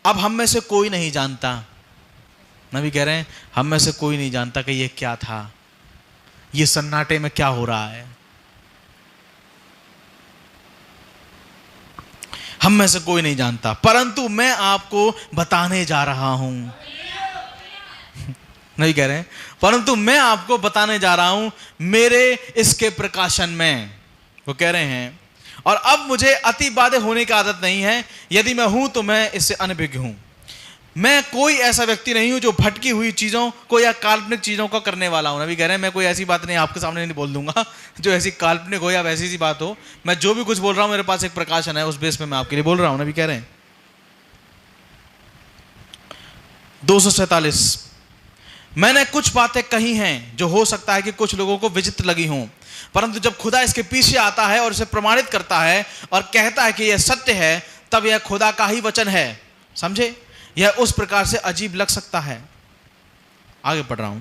अब हम में से कोई नहीं जानता। नबी कह रहे हैं हम में से कोई नहीं जानता कि यह क्या था, ये सन्नाटे में क्या हो रहा है। हम में से कोई नहीं जानता, परंतु मैं आपको बताने जा रहा हूं। नहीं कह रहे हैं परंतु मैं आपको बताने जा रहा हूं मेरे इसके प्रकाशन में। वो कह रहे हैं और अब मुझे अति बाधे होने की आदत नहीं है, यदि मैं हूं तो मैं इससे अनभिज्ञ हूं। मैं कोई ऐसा व्यक्ति नहीं हूं जो भटकी हुई चीजों को या काल्पनिक चीजों को करने वाला हूं। नबी कह रहे हैं मैं कोई ऐसी बात नहीं आपके सामने नहीं बोल दूंगा जो ऐसी काल्पनिक हो या वैसी सी बात हो। मैं जो भी कुछ बोल रहा हूं मेरे पास एक प्रकाशन है, उस बेस पे मैं आपके लिए बोल रहा हूं। नबी कह रहे हैं 247, मैंने कुछ बातें कही हैं जो हो सकता है कि कुछ लोगों को विचित्र लगी हों, परंतु जब खुदा इसके पीछे आता है और इसे प्रमाणित करता है और कहता है कि यह सत्य है, तब यह खुदा का ही वचन है। समझे? यह उस प्रकार से अजीब लग सकता है। आगे पढ़ रहा हूं।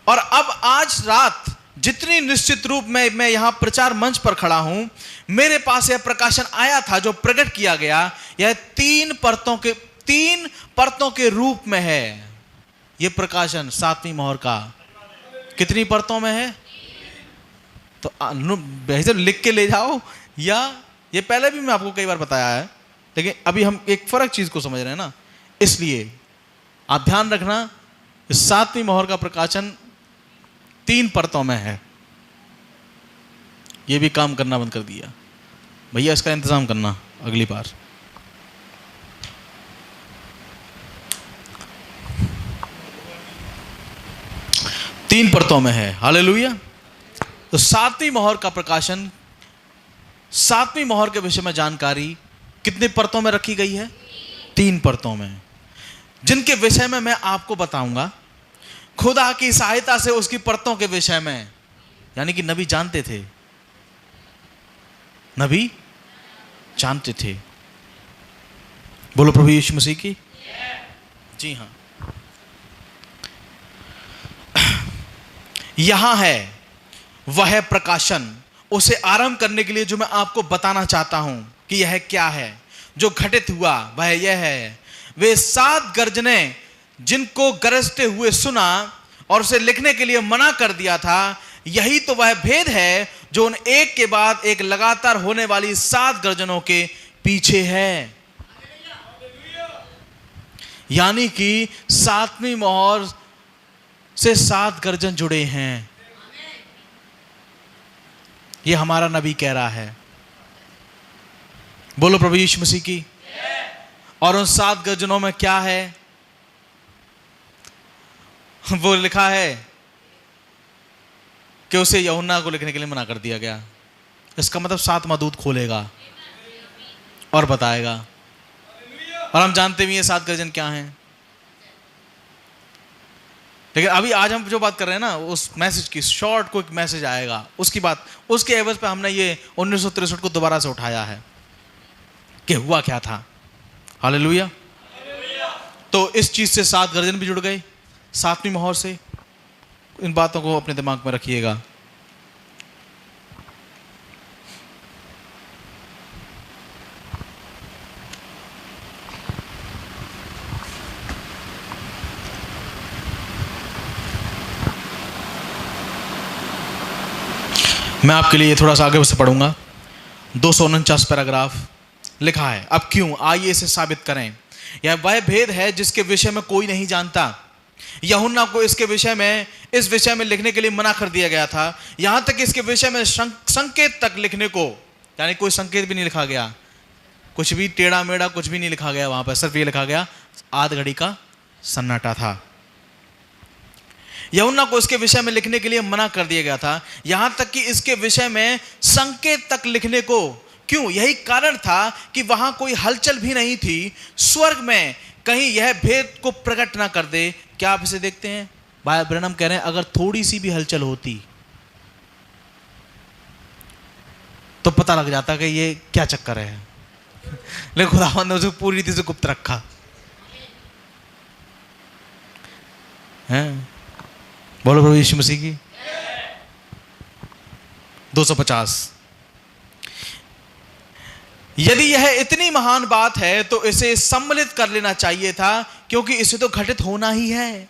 और अब आज रात जितनी निश्चित रूप में मैं यहां प्रचार मंच पर खड़ा हूं, मेरे पास यह प्रकाशन आया था जो प्रकट किया गया। यह तीन परतों के रूप में है। यह प्रकाशन 7वीं मोहर का कितनी परतों में है? तो लिख के ले जाओ, या ये पहले भी मैं आपको कई बार बताया है, लेकिन अभी हम एक फर्क चीज को समझ रहे हैं ना, इसलिए आप ध्यान रखना 7वीं मोहर का प्रकाशन 3 परतों में है। ये भी काम करना बंद कर दिया भैया, इसका इंतजाम करना अगली बार। तीन परतों में है। हालेलुया। तो 7वीं मोहर का प्रकाशन, 7वीं मोहर के विषय में जानकारी कितनी परतों में रखी गई है? 3 परतों में, जिनके विषय में मैं आपको बताऊंगा खुदा की सहायता से। उसकी परतों के विषय में, यानी कि नबी जानते थे, नबी जानते थे। बोलो प्रभु यीशु मसीह की। जी हां, यहां है वह प्रकाशन, उसे आरंभ करने के लिए जो मैं आपको बताना चाहता हूं कि यह क्या है जो घटित हुआ। वह यह है, वे 7 गर्जने जिनको गरजते हुए सुना और उसे लिखने के लिए मना कर दिया था, यही तो वह भेद है जो उन एक के बाद एक लगातार होने वाली 7 गर्जनों के पीछे है। यानी कि 7वीं मोहर से 7 गर्जन जुड़े हैं। ये हमारा नबी कह रहा है। बोलो प्रभु यीशु मसीह की। और उन 7 गर्जनों में क्या है? वो लिखा है कि उसे यूहन्ना को लिखने के लिए मना कर दिया गया। इसका मतलब 7वां दूत खोलेगा और बताएगा। और हम जानते भी हैं 7 गर्जन क्या हैं। लेकिन अभी आज हम जो बात कर रहे हैं ना, उस मैसेज की शॉर्ट को एक मैसेज आएगा, उसकी बात, उसके एवज पे हमने ये 1963 को दोबारा से उठाया है कि हुआ क्या था। हालेलुया। तो इस चीज से 7 गर्जन भी जुड़ गए 7वीं मोहर से। इन बातों को अपने दिमाग में रखिएगा। मैं आपके लिए थोड़ा सा आगे से पढ़ूंगा। 249 पैराग्राफ लिखा है, अब क्यों, आइए इसे साबित करें। यह वह भेद है जिसके विषय में कोई नहीं जानता। यूहन्ना को इसके विषय में, इस विषय में लिखने के लिए मना कर दिया गया था। यहां तक इसके विषय में संकेत तक लिखने को, यानी कोई संकेत भी नहीं लिखा गया, कुछ भी टेढ़ा मेढ़ा कुछ भी नहीं लिखा गया वहां पर, सिर्फ ये लिखा गया आध घड़ी का सन्नाटा था। यूहन्ना को इसके विषय में लिखने के लिए मना कर दिया गया था, यहां तक कि इसके विषय में संकेत तक लिखने को। क्यों? यही कारण था कि वहां कोई हलचल भी नहीं थी स्वर्ग में, कहीं यह भेद को प्रकट ना कर दे। क्या आप इसे देखते हैं? भाई ब्रैनम कह रहे हैं अगर थोड़ी सी भी हलचल होती तो पता लग जाता कि ये क्या चक्कर है। लेकिन खुदावंद ने उसे पूरी रीति से गुप्त रखा है। बोलो प्रभु यीशु मसीह की। 250। यदि यह इतनी महान बात है तो इसे सम्मिलित कर लेना चाहिए था, क्योंकि इसे तो घटित होना ही है।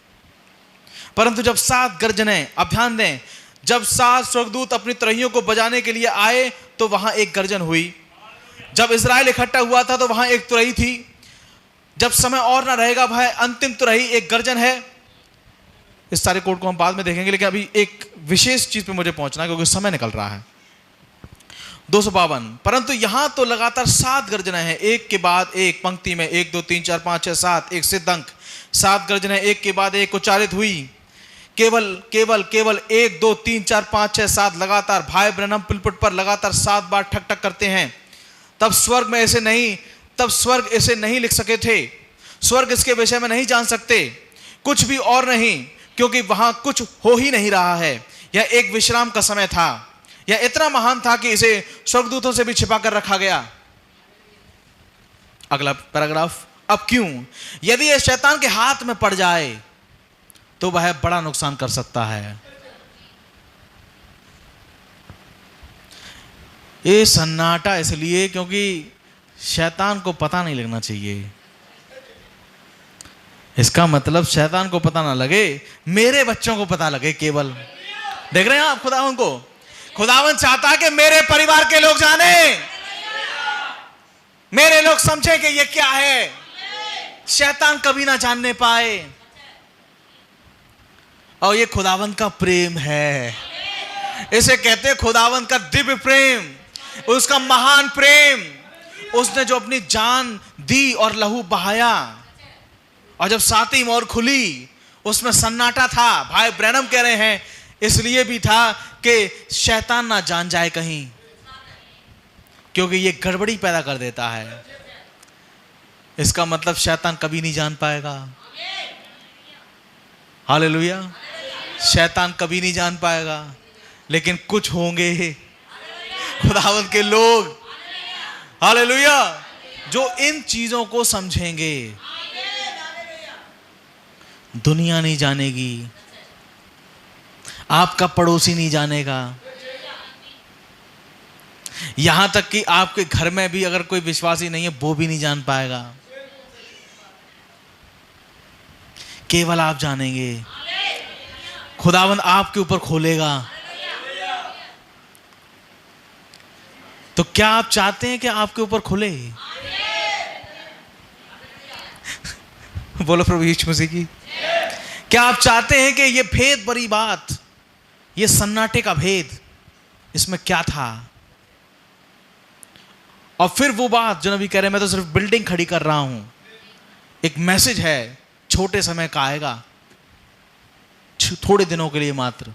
परंतु जब 7 गर्जनें, अब ध्यान दें, जब 7 स्वर्गदूत अपनी तुरहियों को बजाने के लिए आए तो वहां एक गर्जन हुई। जब इस्राएल इकट्ठा हुआ था तो वहां एक तुरही थी। जब समय और ना रहेगा भाई, अंतिम तुरही एक गर्जन है। इस सारे कोड को हम बाद में देखेंगे, लेकिन अभी एक विशेष चीज पे मुझे पहुंचना है क्योंकि समय निकल रहा है। 252। परंतु यहां तो लगातार 7 गर्जनें हैं, एक के बाद एक, पंक्ति में 1 2 3 4 5 6 7, एक सिद्ध अंक। 7 गर्जनें एक के बाद एक उच्चारित हुई। केवल 1 2 3 4 5 6 7 लगातार भाई ब्रैनम पुलपिट पर लगातार 7 बार ठक ठक करते हैं। तब स्वर्ग ऐसे नहीं लिख सके थे। स्वर्ग इसके विषय में नहीं जान सकते, कुछ भी और नहीं, क्योंकि वहां कुछ हो ही नहीं रहा है। यह एक विश्राम का समय था। यह इतना महान था कि इसे स्वर्गदूतों से भी छिपा कर रखा गया। अगला पैराग्राफ। अब क्यों? यदि यह शैतान के हाथ में पड़ जाए तो वह बड़ा नुकसान कर सकता है। ये सन्नाटा इसलिए क्योंकि शैतान को पता नहीं लगना चाहिए। इसका मतलब शैतान को पता ना लगे, मेरे बच्चों को पता लगे। केवल देख रहे हैं आप खुदावन को? खुदावन चाहता है कि मेरे परिवार के लोग जाने, मेरे लोग समझे कि ये क्या है। शैतान कभी ना जानने पाए। और ये खुदावन का प्रेम है। इसे कहते हैं खुदावन का दिव्य प्रेम, उसका महान प्रेम। उसने जो अपनी जान दी और लहू बहाया, और जब 7वीं मोहर खुली उसमें सन्नाटा था। भाई ब्रैनम कह रहे हैं इसलिए भी था कि शैतान ना जान जाए कहीं, क्योंकि ये गड़बड़ी पैदा कर देता है। इसका मतलब शैतान कभी नहीं जान पाएगा। हालेलुया। शैतान कभी नहीं जान पाएगा, लेकिन कुछ होंगे खुदावंत के लोग, हालेलुया, जो इन चीजों को समझेंगे। दुनिया नहीं जानेगी, आपका पड़ोसी नहीं जानेगा, यहां तक कि आपके घर में भी अगर कोई विश्वासी नहीं है वो भी नहीं जान पाएगा। केवल आप जानेंगे। खुदावंद आपके ऊपर खोलेगा। तो क्या आप चाहते हैं कि आपके ऊपर खुले? बोलो प्रभु यीशु मसीह की। क्या आप चाहते हैं कि ये भेद, बड़ी बात, ये सन्नाटे का भेद, इसमें क्या था? और फिर वो बात जो नबी कह रहे हैं, मैं तो सिर्फ बिल्डिंग खड़ी कर रहा हूं, एक मैसेज है, छोटे समय का आएगा, थोड़े दिनों के लिए मात्र,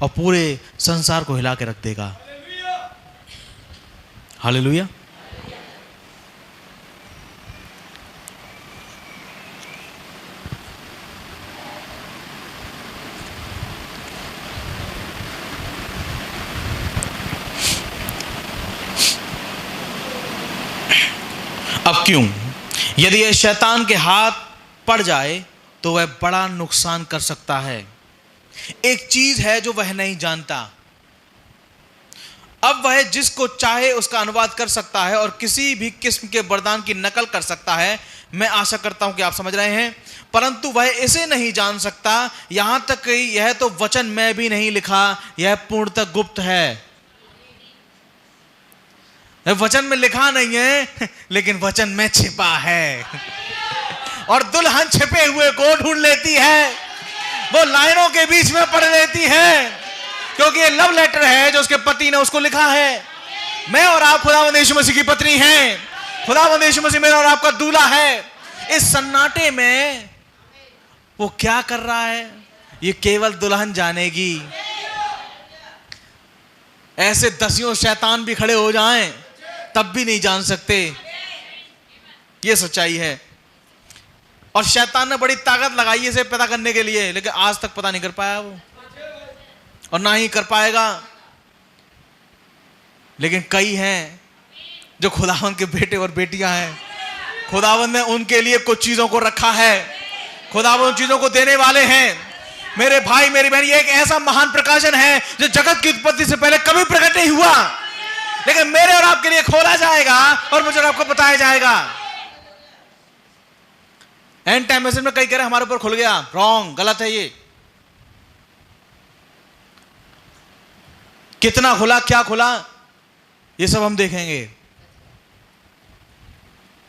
और पूरे संसार को हिला के रख देगा। हालेलुया। अब क्यों? यदि यह शैतान के हाथ पड़ जाए तो वह बड़ा नुकसान कर सकता है। एक चीज है जो वह नहीं जानता। अब वह जिसको चाहे उसका अनुवाद कर सकता है और किसी भी किस्म के वरदान की नकल कर सकता है। मैं आशा करता हूं कि आप समझ रहे हैं। परंतु वह इसे नहीं जान सकता, यहां तक कि यह तो वचन में भी नहीं लिखा, यह पूर्णतः गुप्त है। वचन में लिखा नहीं है, लेकिन वचन में छिपा है। और दुल्हन छिपे हुए को ढूंढ लेती है, वो लाइनों के बीच में पढ़ लेती है, क्योंकि ये लव लेटर है जो उसके पति ने उसको लिखा है। मैं और आप खुदावंद यीशु मसीह की पत्नी हैं। खुदावंद यीशु मसीह मेरा और आपका दूल्हा है। इस सन्नाटे में वो क्या कर रहा है, ये केवल दुल्हन जानेगी। ऐसे दसियों शैतान भी खड़े हो जाएं तब भी नहीं जान सकते। ये सच्चाई है। और शैतान ने बड़ी ताकत लगाई इसे पता करने के लिए, लेकिन आज तक पता नहीं कर पाया वो, और ना ही कर पाएगा। लेकिन कई हैं जो खुदावंद के बेटे और बेटियां हैं। खुदावंद ने उनके लिए कुछ चीजों को रखा है। खुदावंद उन चीजों को देने वाले हैं। मेरे भाई मेरी बहन, ये एक ऐसा महान प्रकाशन है जो जगत की उत्पत्ति से पहले कभी प्रकट नहीं हुआ, लेकिन मेरे और आपके लिए खोला जाएगा और मुझे और आपको बताया जाएगा। एंड टाइम मैसेज में कई कह रहे हमारे ऊपर खुल गया, रॉन्ग, गलत है। ये कितना खुला, क्या खुला, ये सब हम देखेंगे।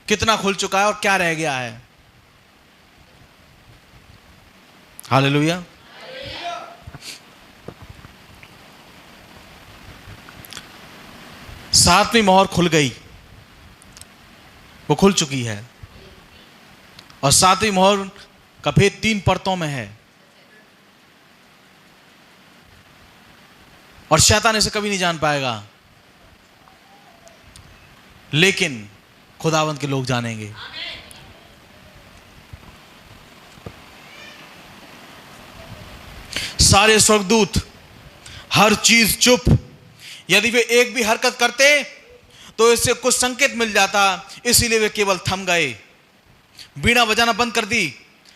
कितना खुल चुका है और क्या रह गया है। हालेलुया। सातवीं मोहर खुल गई, वो खुल चुकी है, और सातवीं मोहर का भेद 3 परतों में है, और शैतान इसे कभी नहीं जान पाएगा, लेकिन खुदावंत के लोग जानेंगे। सारे स्वर्गदूत, हर चीज चुप। यदि वे एक भी हरकत करते तो इससे कुछ संकेत मिल जाता, इसीलिए वे केवल थम गए। बीड़ा बजाना बंद कर दी,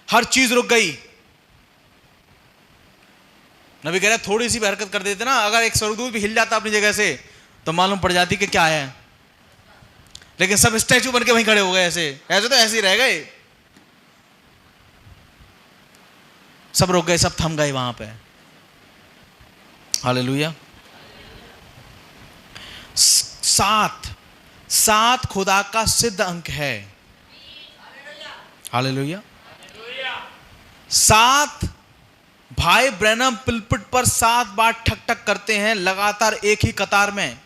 हर चीज रुक गई। नबी कह रहे थोड़ी सी भी हरकत कर देते ना, अगर एक स्वर्गदूत भी हिल जाता अपनी जगह से तो मालूम पड़ जाती कि क्या है, लेकिन सब स्टैचू बन के वहीं खड़े हो गए। ऐसे तो ऐसे ही रह गए, सब रुक गए, सब थम गए वहां पे। हालेलुया। 7 खुदा का सिद्ध अंक है। हालेलुया। 7 भाई ब्रैनम पिलपिट पर 7 बार ठक ठक करते हैं लगातार एक ही कतार में।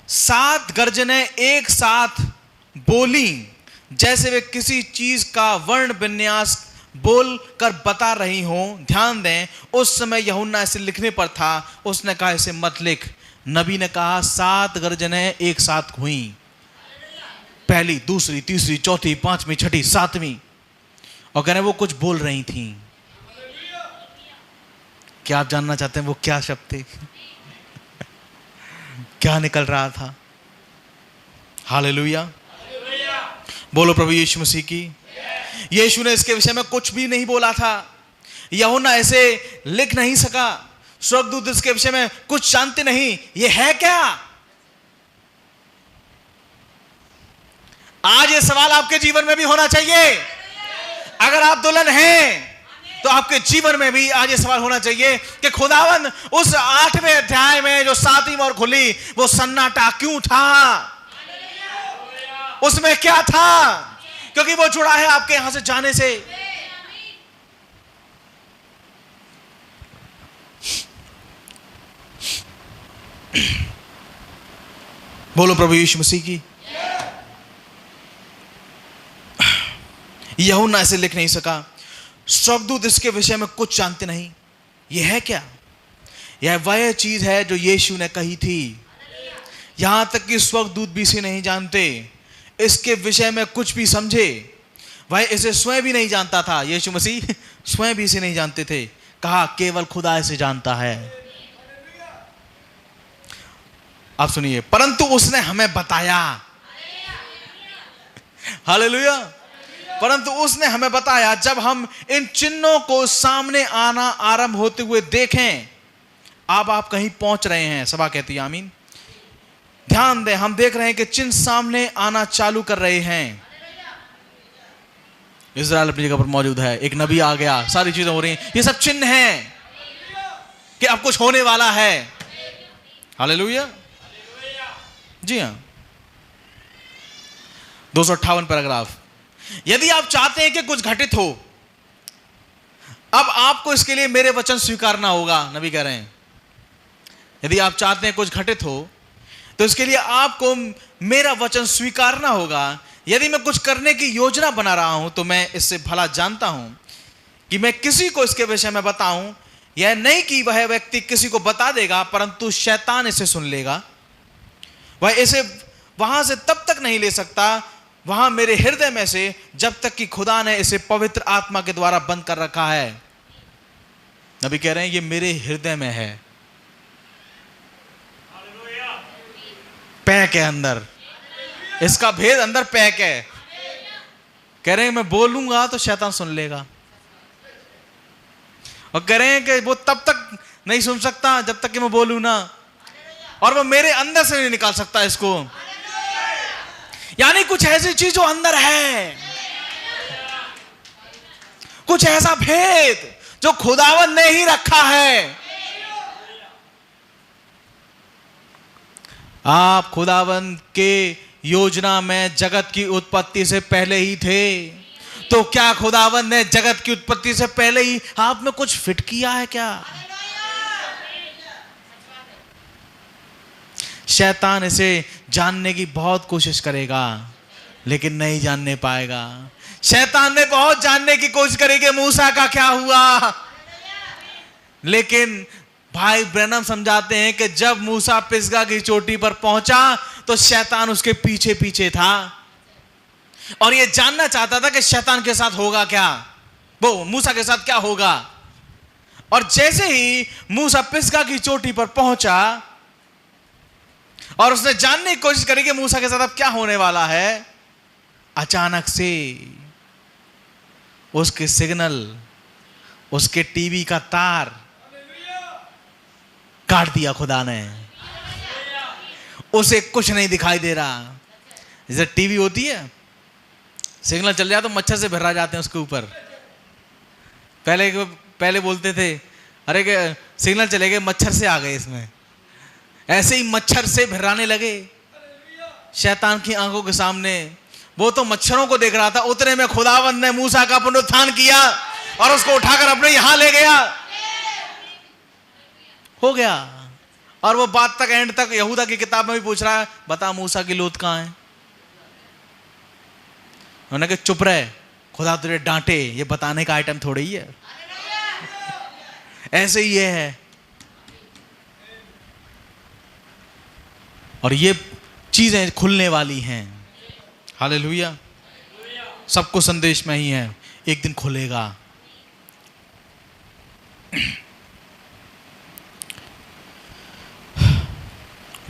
7 गर्जनें एक साथ बोली, जैसे वे किसी चीज का वर्ण विन्यास बोल कर बता रही हो। ध्यान दें, उस समय यूहन्ना इसे लिखने पर था, उसने कहा इसे मत लिख। नबी ने कहा 7 गर्जनें एक साथ हुई, पहली, दूसरी, तीसरी, चौथी, पांचवी, छठी, 7वीं, और कहने वो कुछ बोल रही थी। क्या आप जानना चाहते हैं वो क्या शब्द थे? क्या निकल रहा था? हालेलुया। बोलो प्रभु यीशु मसीह की। यीशु ने इसके विषय में कुछ भी नहीं बोला था, यूहन्ना ऐसे लिख नहीं सका, स्वर्गदूत इसके विषय में कुछ जानते नहीं। ये है क्या? आज ये सवाल आपके जीवन में भी होना चाहिए। अगर आप दुल्हन हैं तो आपके जीवन में भी आज ये सवाल होना चाहिए कि खुदावन उस 8वें अध्याय में जो 7वीं मोहर खुली, वो सन्नाटा क्यों था? उसमें क्या था? क्योंकि वो जुड़ा है आपके यहां से जाने से। बोलो प्रभु यीशु मसीह की। यूहन्ना ऐसे लिख नहीं सका, स्वर्गदूत इसके विषय में कुछ जानते नहीं। यह है क्या? यह वह चीज है जो यीशु ने कही थी। यहां तक कि स्वर्गदूत भी इसे नहीं जानते, इसके विषय में कुछ भी समझे। वह इसे स्वयं भी नहीं जानता था। यीशु मसीह स्वयं भी इसे नहीं जानते थे। कहा केवल खुदा इसे जानता है। आप सुनिए, परंतु उसने हमें बताया। हालेलुया। परंतु उसने हमें बताया, जब हम इन चिन्हों को सामने आना आरंभ होते हुए देखें। अब आप कहीं पहुंच रहे हैं, सभा कहती है आमीन। ध्यान दें, हम देख रहे हैं कि चिन्ह सामने आना चालू कर रहे हैं। इज़राइल अपनी जगह पर मौजूद है, एक नबी आ गया, सारी चीजें हो रही हैं। ये सब चिन्ह हैं कि अब कुछ होने वाला है। हालेलुया। जी हाँ। 258 पैराग्राफ। यदि आप चाहते हैं कि कुछ घटित हो, अब आपको इसके लिए मेरे वचन स्वीकारना होगा। नबी कह रहे हैं यदि आप चाहते हैं कुछ घटित हो तो इसके लिए आपको मेरा वचन स्वीकारना होगा। यदि मैं कुछ करने की योजना बना रहा हूं तो मैं इससे भला जानता हूं कि मैं किसी को इसके विषय में बताऊं। यह नहीं कि वह व्यक्ति किसी को बता देगा, परंतु शैतान इसे सुन लेगा। वह इसे वहां से तब तक नहीं ले सकता, वहां मेरे हृदय में से, जब तक कि खुदा ने इसे पवित्र आत्मा के द्वारा बंद कर रखा है। नबी कह रहे हैं ये मेरे हृदय में है, पैक है अंदर, इसका भेद अंदर पैक है। कह रहे हैं मैं बोलूंगा तो शैतान सुन लेगा, और कह रहे हैं कि वो तब तक नहीं सुन सकता जब तक कि मैं बोलूं ना, और वो मेरे अंदर से नहीं निकाल सकता इसको। यानी कुछ ऐसी चीज जो अंदर है, कुछ ऐसा भेद जो खुदावन ने ही रखा है। आप खुदावन के योजना में जगत की उत्पत्ति से पहले ही थे, तो क्या खुदावन ने जगत की उत्पत्ति से पहले ही आप में कुछ फिट किया है क्या? शैतान इसे जानने की बहुत कोशिश करेगा लेकिन नहीं जानने पाएगा। शैतान ने बहुत जानने की कोशिश करी कि मूसा का क्या हुआ, लेकिन भाई ब्रैनम समझाते हैं कि जब मूसा पिसगा की चोटी पर पहुंचा तो शैतान उसके पीछे पीछे था और यह जानना चाहता था कि शैतान के साथ होगा क्या, वो मूसा के साथ क्या होगा। और जैसे ही मूसा पिसगा की चोटी पर पहुंचा और उसने जानने की कोशिश करी कि मूसा के साथ अब क्या होने वाला है, अचानक से उसके सिग्नल, उसके टीवी का तार काट दिया खुदा ने। उसे कुछ नहीं दिखाई दे रहा। जैसे टीवी होती है, सिग्नल चल जाए तो मच्छर से भरा जाते हैं उसके ऊपर। पहले बोलते थे अरे के सिग्नल चले गए, मच्छर से आ गए इसमें। ऐसे ही मच्छर से भराने लगे शैतान की आंखों के सामने। वो तो मच्छरों को देख रहा था, उतने में खुदावंद ने मूसा का पुनरुत्थान किया और उसको उठाकर अपने यहां ले गया। हो गया। और वो बात तक एंड तक यहूदा की किताब में भी पूछ रहा है, बता मूसा की लोथ कहां है। उन्होंने कहा चुप रहे, खुदा तुझे डांटे, ये बताने का आइटम थोड़ी ही है। ऐसे ही ये है। और ये चीजें खुलने वाली हैं। हालेलुया। सबको संदेश में ही है, एक दिन खुलेगा।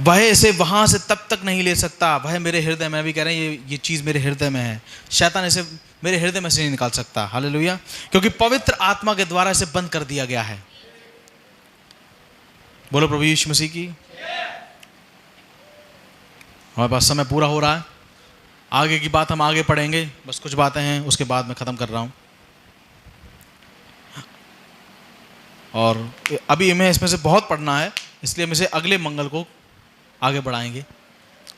वह इसे वहां से तब तक नहीं ले सकता, वह मेरे हृदय में, भी कह रहे हैं ये चीज मेरे हृदय में है। शैतान इसे मेरे हृदय में से नहीं निकाल सकता। हालेलुया। क्योंकि पवित्र आत्मा के द्वारा इसे बंद कर दिया गया है। बोलो प्रभु यीशु मसीह की। हमारे पास समय पूरा हो रहा है। आगे की बात हम आगे पढ़ेंगे, बस कुछ बातें हैं उसके बाद मैं खत्म कर रहा हूं। और अभी हमें इसमें से बहुत पढ़ना है, इसलिए हम इसे अगले मंगल को आगे बढ़ाएंगे।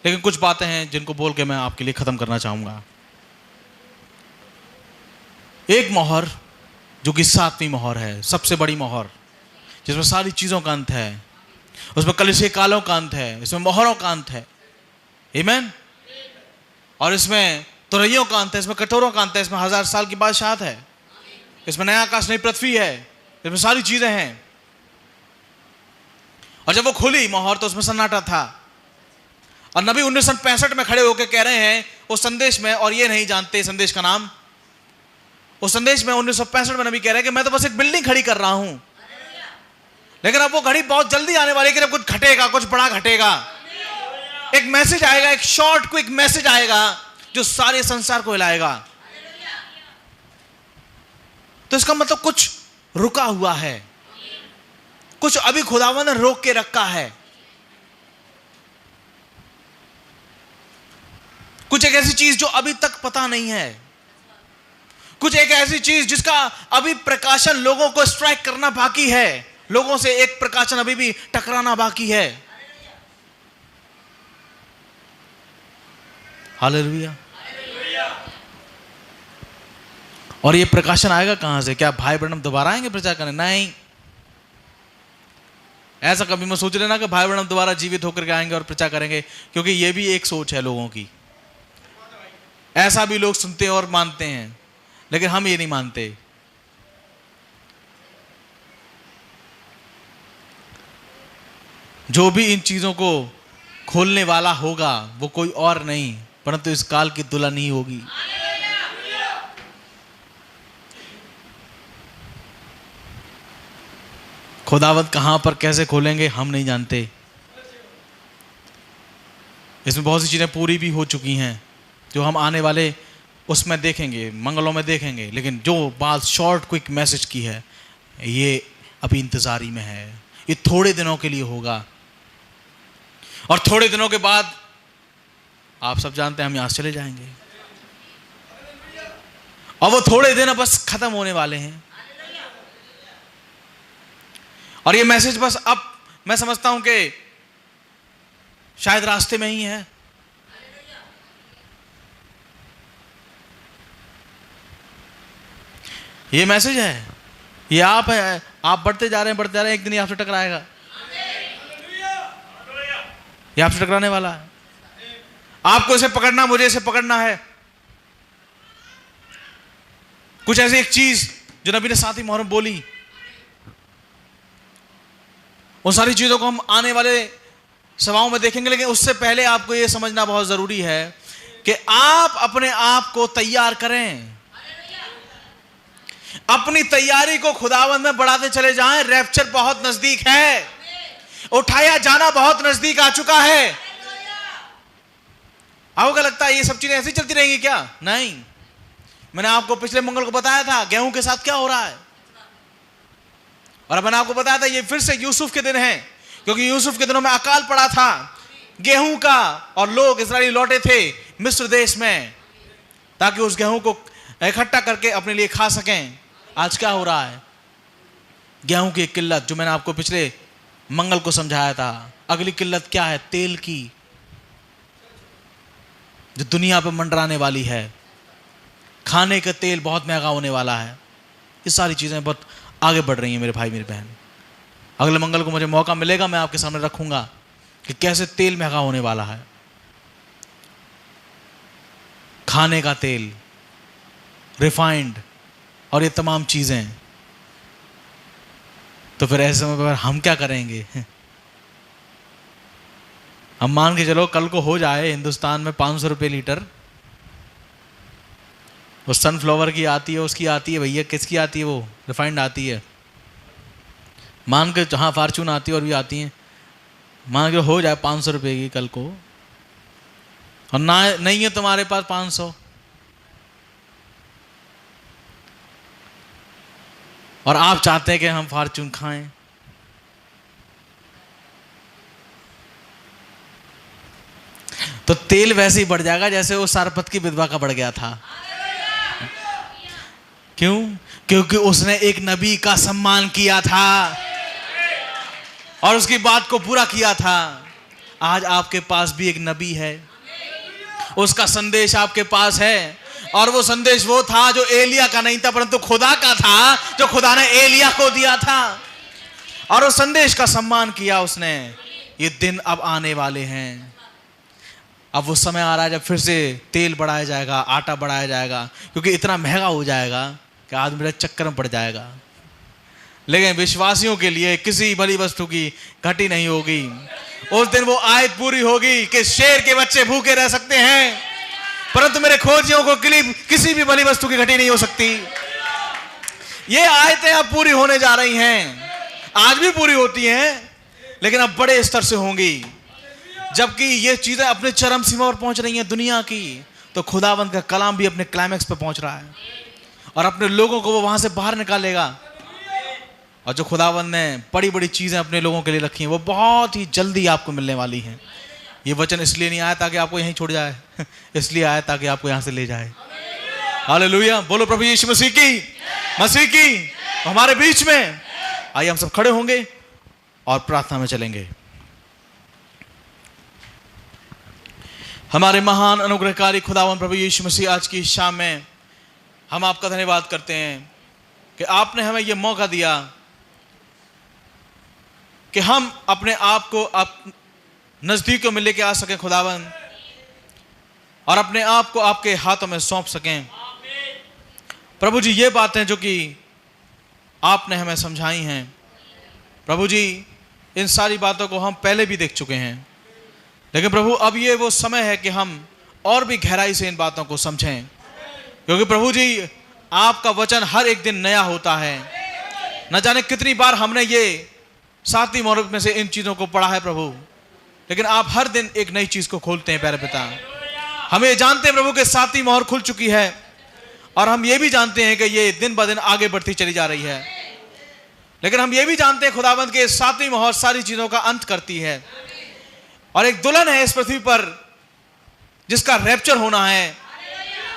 लेकिन कुछ बातें हैं जिनको बोल के मैं आपके लिए खत्म करना चाहूंगा। एक मोहर जो कि 7वीं मोहर है, सबसे बड़ी मोहर, जिसमें सारी चीजों का अंत है, उसमें कलीसिया कालों का अंत है, इसमें मोहरों का अंत है। आमीन। और इसमें तुरैयों का अंत है, इसमें कटोरों का अंत है, इसमें 1000 साल की बादशाहत है, इसमें नया आकाश नई पृथ्वी है, इसमें सारी चीजें हैं। और जब वो खुली मोहर तो उसमें सन्नाटा था। और नबी 1965 में खड़े होकर कह रहे हैं उस संदेश में, और ये नहीं जानते संदेश का नाम, उस संदेश में 1965 में नबी कह रहे हैं कि मैं तो बस एक बिल्डिंग खड़ी कर रहा हूं, लेकिन अब वो घड़ी बहुत जल्दी आने वाली है कि जब कुछ घटेगा, कुछ बड़ा घटेगा। एक मैसेज आएगा, एक शॉर्ट क्विक मैसेज आएगा जो सारे संसार को हिलाएगा। तो इसका मतलब कुछ रुका हुआ है, कुछ अभी खुदावन ने रोक के रखा है। कुछ एक ऐसी चीज जो अभी तक पता नहीं है, कुछ एक ऐसी चीज जिसका अभी प्रकाशन लोगों को स्ट्राइक करना बाकी है, लोगों से एक प्रकाशन अभी भी टकराना बाकी है। हालेलुया। और ये प्रकाशन आएगा कहां से? क्या भाई ब्रैनम दोबारा आएंगे प्रचार करने? नहीं। ऐसा कभी मत सोच लेना कि भाई ब्रैनम दोबारा जीवित होकर के आएंगे और प्रचार करेंगे, क्योंकि ये भी एक सोच है लोगों की। ऐसा भी लोग सुनते हैं और मानते हैं, लेकिन हम ये नहीं मानते। जो भी इन चीजों को खोलने वाला होगा वो कोई और नहीं परंतु इस काल की दुल्हन ही होगी। खुदावंत कहां पर कैसे खोलेंगे हम नहीं जानते। इसमें बहुत सी चीजें पूरी भी हो चुकी हैं जो हम आने वाले उसमें देखेंगे, मंगलों में देखेंगे। लेकिन जो बात शॉर्ट क्विक मैसेज की है, ये अभी इंतजारी में है, ये थोड़े दिनों के लिए होगा, और थोड़े दिनों के बाद आप सब जानते हैं हम यहां से चले जाएंगे, और वो थोड़े दिन बस खत्म होने वाले हैं। और ये मैसेज बस अब मैं समझता हूं कि शायद रास्ते में ही है। ये मैसेज है, ये आप है, आप बढ़ते जा रहे हैं, एक दिन ये आपसे टकराएगा, ये आपसे टकराने वाला है। आपको इसे पकड़ना, मुझे इसे पकड़ना है। कुछ ऐसी एक चीज जो नबी ने 7वीं मोहर में बोली, उन सारी चीजों को हम आने वाले सभाओं में देखेंगे, लेकिन उससे पहले आपको यह समझना बहुत जरूरी है कि आप अपने आप को तैयार करें, अपनी तैयारी को खुदावंद में बढ़ाते चले जाएं। रैप्चर बहुत नजदीक है, उठाया जाना बहुत नजदीक आ चुका है। आपको क्या लगता है ये सब चीजें ऐसी चलती रहेंगी क्या? नहीं। मैंने आपको पिछले मंगल को बताया था गेहूं के साथ क्या हो रहा है, और अब मैंने आपको बताया था ये फिर से यूसुफ के दिन हैं, क्योंकि यूसुफ के दिनों में अकाल पड़ा था गेहूं का, और लोग इस्राएली लौटे थे मिस्र देश में ताकि उस गेहूं को इकट्ठा करके अपने लिए खा सकें। आज क्या हो रहा है? गेहूं की एक किल्लत जो मैंने आपको पिछले मंगल को समझाया था। अगली किल्लत क्या है? तेल की, जो दुनिया पर मंडराने वाली है। खाने का तेल बहुत महंगा होने वाला है। ये सारी चीजें बहुत आगे बढ़ रही हैं मेरे भाई मेरी बहन। अगले मंगल को मुझे मौका मिलेगा, मैं आपके सामने रखूंगा कि कैसे तेल महंगा होने वाला है, खाने का तेल, रिफाइंड और ये तमाम चीजें। तो फिर ऐसे में हम क्या करेंगे? हम मान के चलो कल को हो जाए हिंदुस्तान में 500 रुपये लीटर, वो सनफ्लावर की आती है, उसकी आती है भैया, किसकी आती है? वो रिफाइंड आती है। मान के जहाँ फॉर्चून आती है और भी आती हैं, मान के हो जाए 500 रुपये की कल को, और ना नहीं है तुम्हारे पास 500, और आप चाहते हैं कि हम फॉर्चून खाएं, तो तेल वैसे ही बढ़ जाएगा जैसे वो सारपत की विधवा का बढ़ गया था। क्यों? क्योंकि उसने एक नबी का सम्मान किया था और उसकी बात को पूरा किया था। आज आपके पास भी एक नबी है, उसका संदेश आपके पास है, और वो संदेश वो था जो एलिया का नहीं था परंतु खुदा का था, जो खुदा ने एलिया को दिया था, और उस संदेश का सम्मान किया उसने। ये दिन अब आने वाले हैं। अब वो समय आ रहा है जब फिर से तेल बढ़ाया जाएगा, आटा बढ़ाया जाएगा, क्योंकि इतना महंगा हो जाएगा कि आदमी मेरे चक्कर में पड़ जाएगा। लेकिन विश्वासियों के लिए किसी भली वस्तु की घटी नहीं होगी। उस दिन वो आयत पूरी होगी कि शेर के बच्चे भूखे रह सकते हैं परंतु मेरे खोजियों को किसी भी भली वस्तु की घटी नहीं हो सकती। ये आयतें अब पूरी होने जा रही हैं, आज भी पूरी होती हैं, लेकिन अब बड़े स्तर से होंगी। जबकि ये चीजें अपने चरम सीमा पर पहुंच रही हैं दुनिया की, तो खुदावंद का कलाम भी अपने क्लाइमैक्स पर पहुंच रहा है और अपने लोगों को वो वहां से बाहर निकालेगा। और जो खुदावंद ने बड़ी बड़ी चीजें अपने लोगों के लिए रखी हैं वो बहुत ही जल्दी आपको मिलने वाली हैं। ये वचन इसलिए नहीं आया ताकि आपको यहीं छोड़ जाए, इसलिए आया ताकि आपको यहां से ले जाए। हालेलुया, बोलो प्रभु यीशु मसीह की हमारे बीच में। आइए हम सब खड़े होंगे और प्रार्थना में चलेंगे। हमारे महान अनुग्रहकारी खुदावंद प्रभु यीशु मसीह, आज की शाम में हम आपका धन्यवाद करते हैं कि आपने हमें यह मौका दिया कि हम अपने आप को नजदीकों में लेके आ सकें खुदावंद, और अपने आप को आपके हाथों में सौंप सकें। प्रभु जी, ये बातें जो कि आपने हमें समझाई हैं, प्रभु जी इन सारी बातों को हम पहले भी देख चुके हैं, लेकिन प्रभु अब ये वो समय है कि हम और भी गहराई से इन बातों को समझें, क्योंकि प्रभु जी आपका वचन हर एक दिन नया होता है। न जाने कितनी बार हमने ये 7वीं मोहर में से इन चीज़ों को पढ़ा है प्रभु, लेकिन आप हर दिन एक नई चीज़ को खोलते हैं प्यारे पिता। हम ये जानते हैं प्रभु कि 7वीं मोहर खुल चुकी है, और हम ये भी जानते हैं कि ये दिन ब दिन आगे बढ़ती चली जा रही है। लेकिन हम ये भी जानते हैं खुदावंद के सातवीं मोहर सारी चीजों का अंत करती है, और एक दुल्हन है इस पृथ्वी पर जिसका रैप्चर होना है,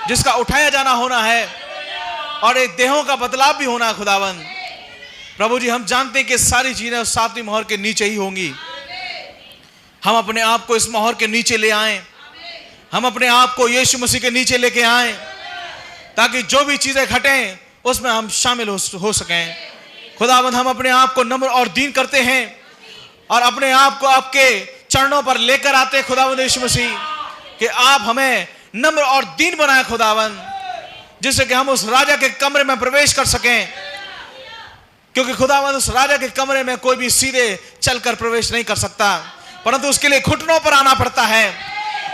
जिसका उठाया जाना होना है, और एक देहों का बदलाव भी होना है। खुदावंद प्रभु जी, हम जानते हैं कि सारी चीजें उस सातवीं मोहर के नीचे ही होंगी। हम अपने आप को इस मोहर के नीचे ले आए, हम अपने आप को यीशु मसीह के नीचे लेके आए, ताकि जो भी चीजें घटें उसमें हम शामिल हो सकें। खुदावंद हम अपने आप को नम्र और दीन करते हैं और अपने आप को आपके चरणों पर लेकर आते हैं खुदावंद यीशु मसीह, कि आप हमें नम्र और दीन बनाए खुदावंद, जिससे कि हम उस राजा के कमरे में प्रवेश कर सकें। क्योंकि खुदावंद उस राजा के कमरे में कोई भी सीधे चलकर प्रवेश नहीं कर सकता, परंतु उसके लिए घुटनों पर आना पड़ता है,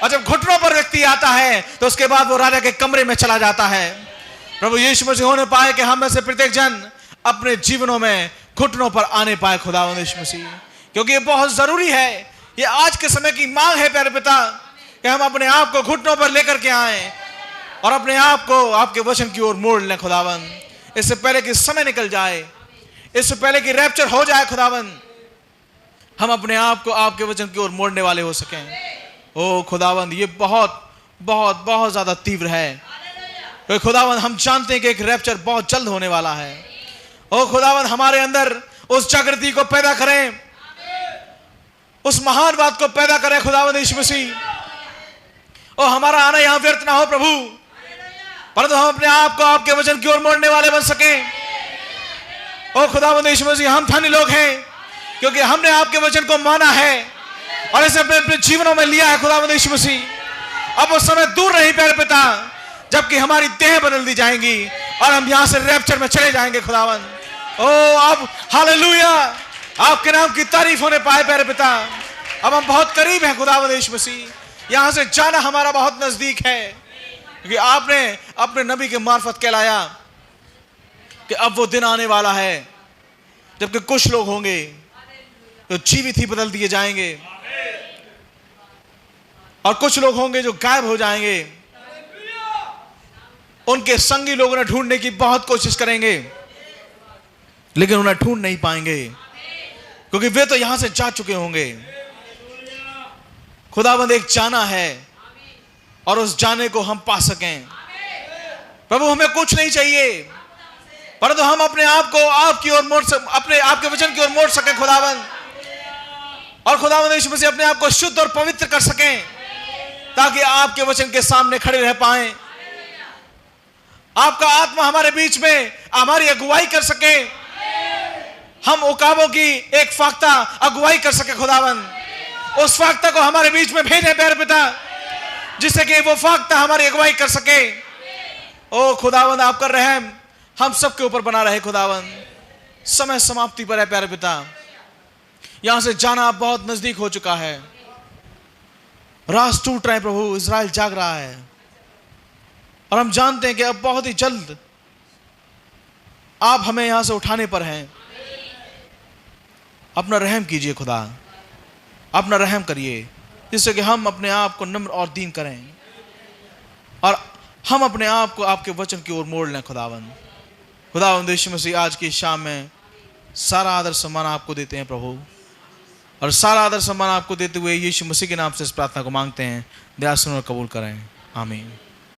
और जब घुटनों पर व्यक्ति आता है तो उसके बाद वो राजा के कमरे में चला जाता है। प्रभु यीशु मसीह होने पाए कि हम में से प्रत्येक जन अपने जीवनों में घुटनों पर आने पाए खुदावंद यीशु मसीह, क्योंकि ये बहुत जरूरी है। ये आज के समय की मांग है प्यारे पिता, कि हम अपने आप को घुटनों पर लेकर के आए और अपने आप को आपके वचन की ओर मोड़ लें खुदावंद। इससे पहले कि समय निकल जाए, इससे पहले कि रैप्चर हो जाए खुदावंद, हम अपने आप को आपके वचन की ओर मोड़ने वाले हो सकें। ओ खुदावंद, ये बहुत बहुत बहुत ज्यादा तीव्र है, क्योंकि खुदावंद हम जानते हैं कि एक रैप्चर बहुत जल्द होने वाला है। ओ खुदावंद, हमारे अंदर उस जागृति को पैदा करें, उस महान बात को पैदा करें खुदावंद यीशु मसीह। ओ हमारा आना यहां व्यर्थ ना हो प्रभु, परंतु हम अपने आप को आपके वचन की ओर मोड़ने वाले बन सकें। ओ खुदावंद यीशु मसीह, हम धन्य लोग हैं क्योंकि हमने आपके वचन को माना है और इसे अपने जीवनों में लिया है खुदावंद यीशु मसीह। अब वो समय दूर नहीं प्यारे पिता, जबकि हमारी देह बदल दी जाएंगी और हम यहां से रैप्चर में चले जाएंगे खुदावंद। ओ अब हालेलुया, आपके नाम की तारीफ होने पाए प्यारे पिता। अब हम बहुत करीब हैं खुदावंद यीशु मसीह, यहां से जाना हमारा बहुत नजदीक है, क्योंकि आपने अपने नबी के मार्फत कहलाया कि अब वो दिन आने वाला है जबकि कुछ लोग होंगे जो जीवित ही बदल दिए जाएंगे और कुछ लोग होंगे जो गायब हो जाएंगे। उनके संगी लोग उन्हें ढूंढने की बहुत कोशिश करेंगे, लेकिन उन्हें ढूंढ नहीं पाएंगे, क्योंकि वे तो यहां से जा चुके होंगे। खुदावंद एक जाना है और उस जाने को हम पा सकें। प्रभु हमें कुछ नहीं चाहिए, परंतु हम अपने आप को आपकी ओर मोड़ अपने आपके वचन की ओर मोड़ सकें खुदावंद, और खुदावंद यीशु मसीह अपने आप को शुद्ध और पवित्र कर सकें, ताकि आपके वचन के सामने खड़े रह पाएं। आपका आत्मा हमारे बीच में हमारी अगुवाई कर सके, हम उकाबों की एक फाख्ता अगुवाई कर सके खुदावंद, उस फाख्ता को हमारे बीच में भेजे प्यारे पिता, जिससे कि वो फाख्ता हमारी अगुवाई कर सके। ओ खुदावंद, आपका रहम हम सबके ऊपर बना रहे खुदावंद। समय समाप्ति पर है प्यारे पिता, यहां से जाना बहुत नजदीक हो चुका है, राज टूट रहे हैं प्रभु, इज़राइल जाग रहा है, और हम जानते हैं कि अब बहुत ही जल्द आप हमें यहां से उठाने पर हैं। अपना रहम कीजिए खुदा, अपना रहम करिए, जिससे कि हम अपने आप को नम्र और दीन करें और हम अपने आप को आपके वचन की ओर मोड़ लें खुदावंद। खुदावंद यीशु मसीह, आज की शाम में सारा आदर सम्मान आपको देते हैं प्रभु, और सारा आदर सम्मान आपको देते हुए यीशु मसीह के नाम से इस प्रार्थना को मांगते हैं। दया सुन और कबूल करें, आमीन।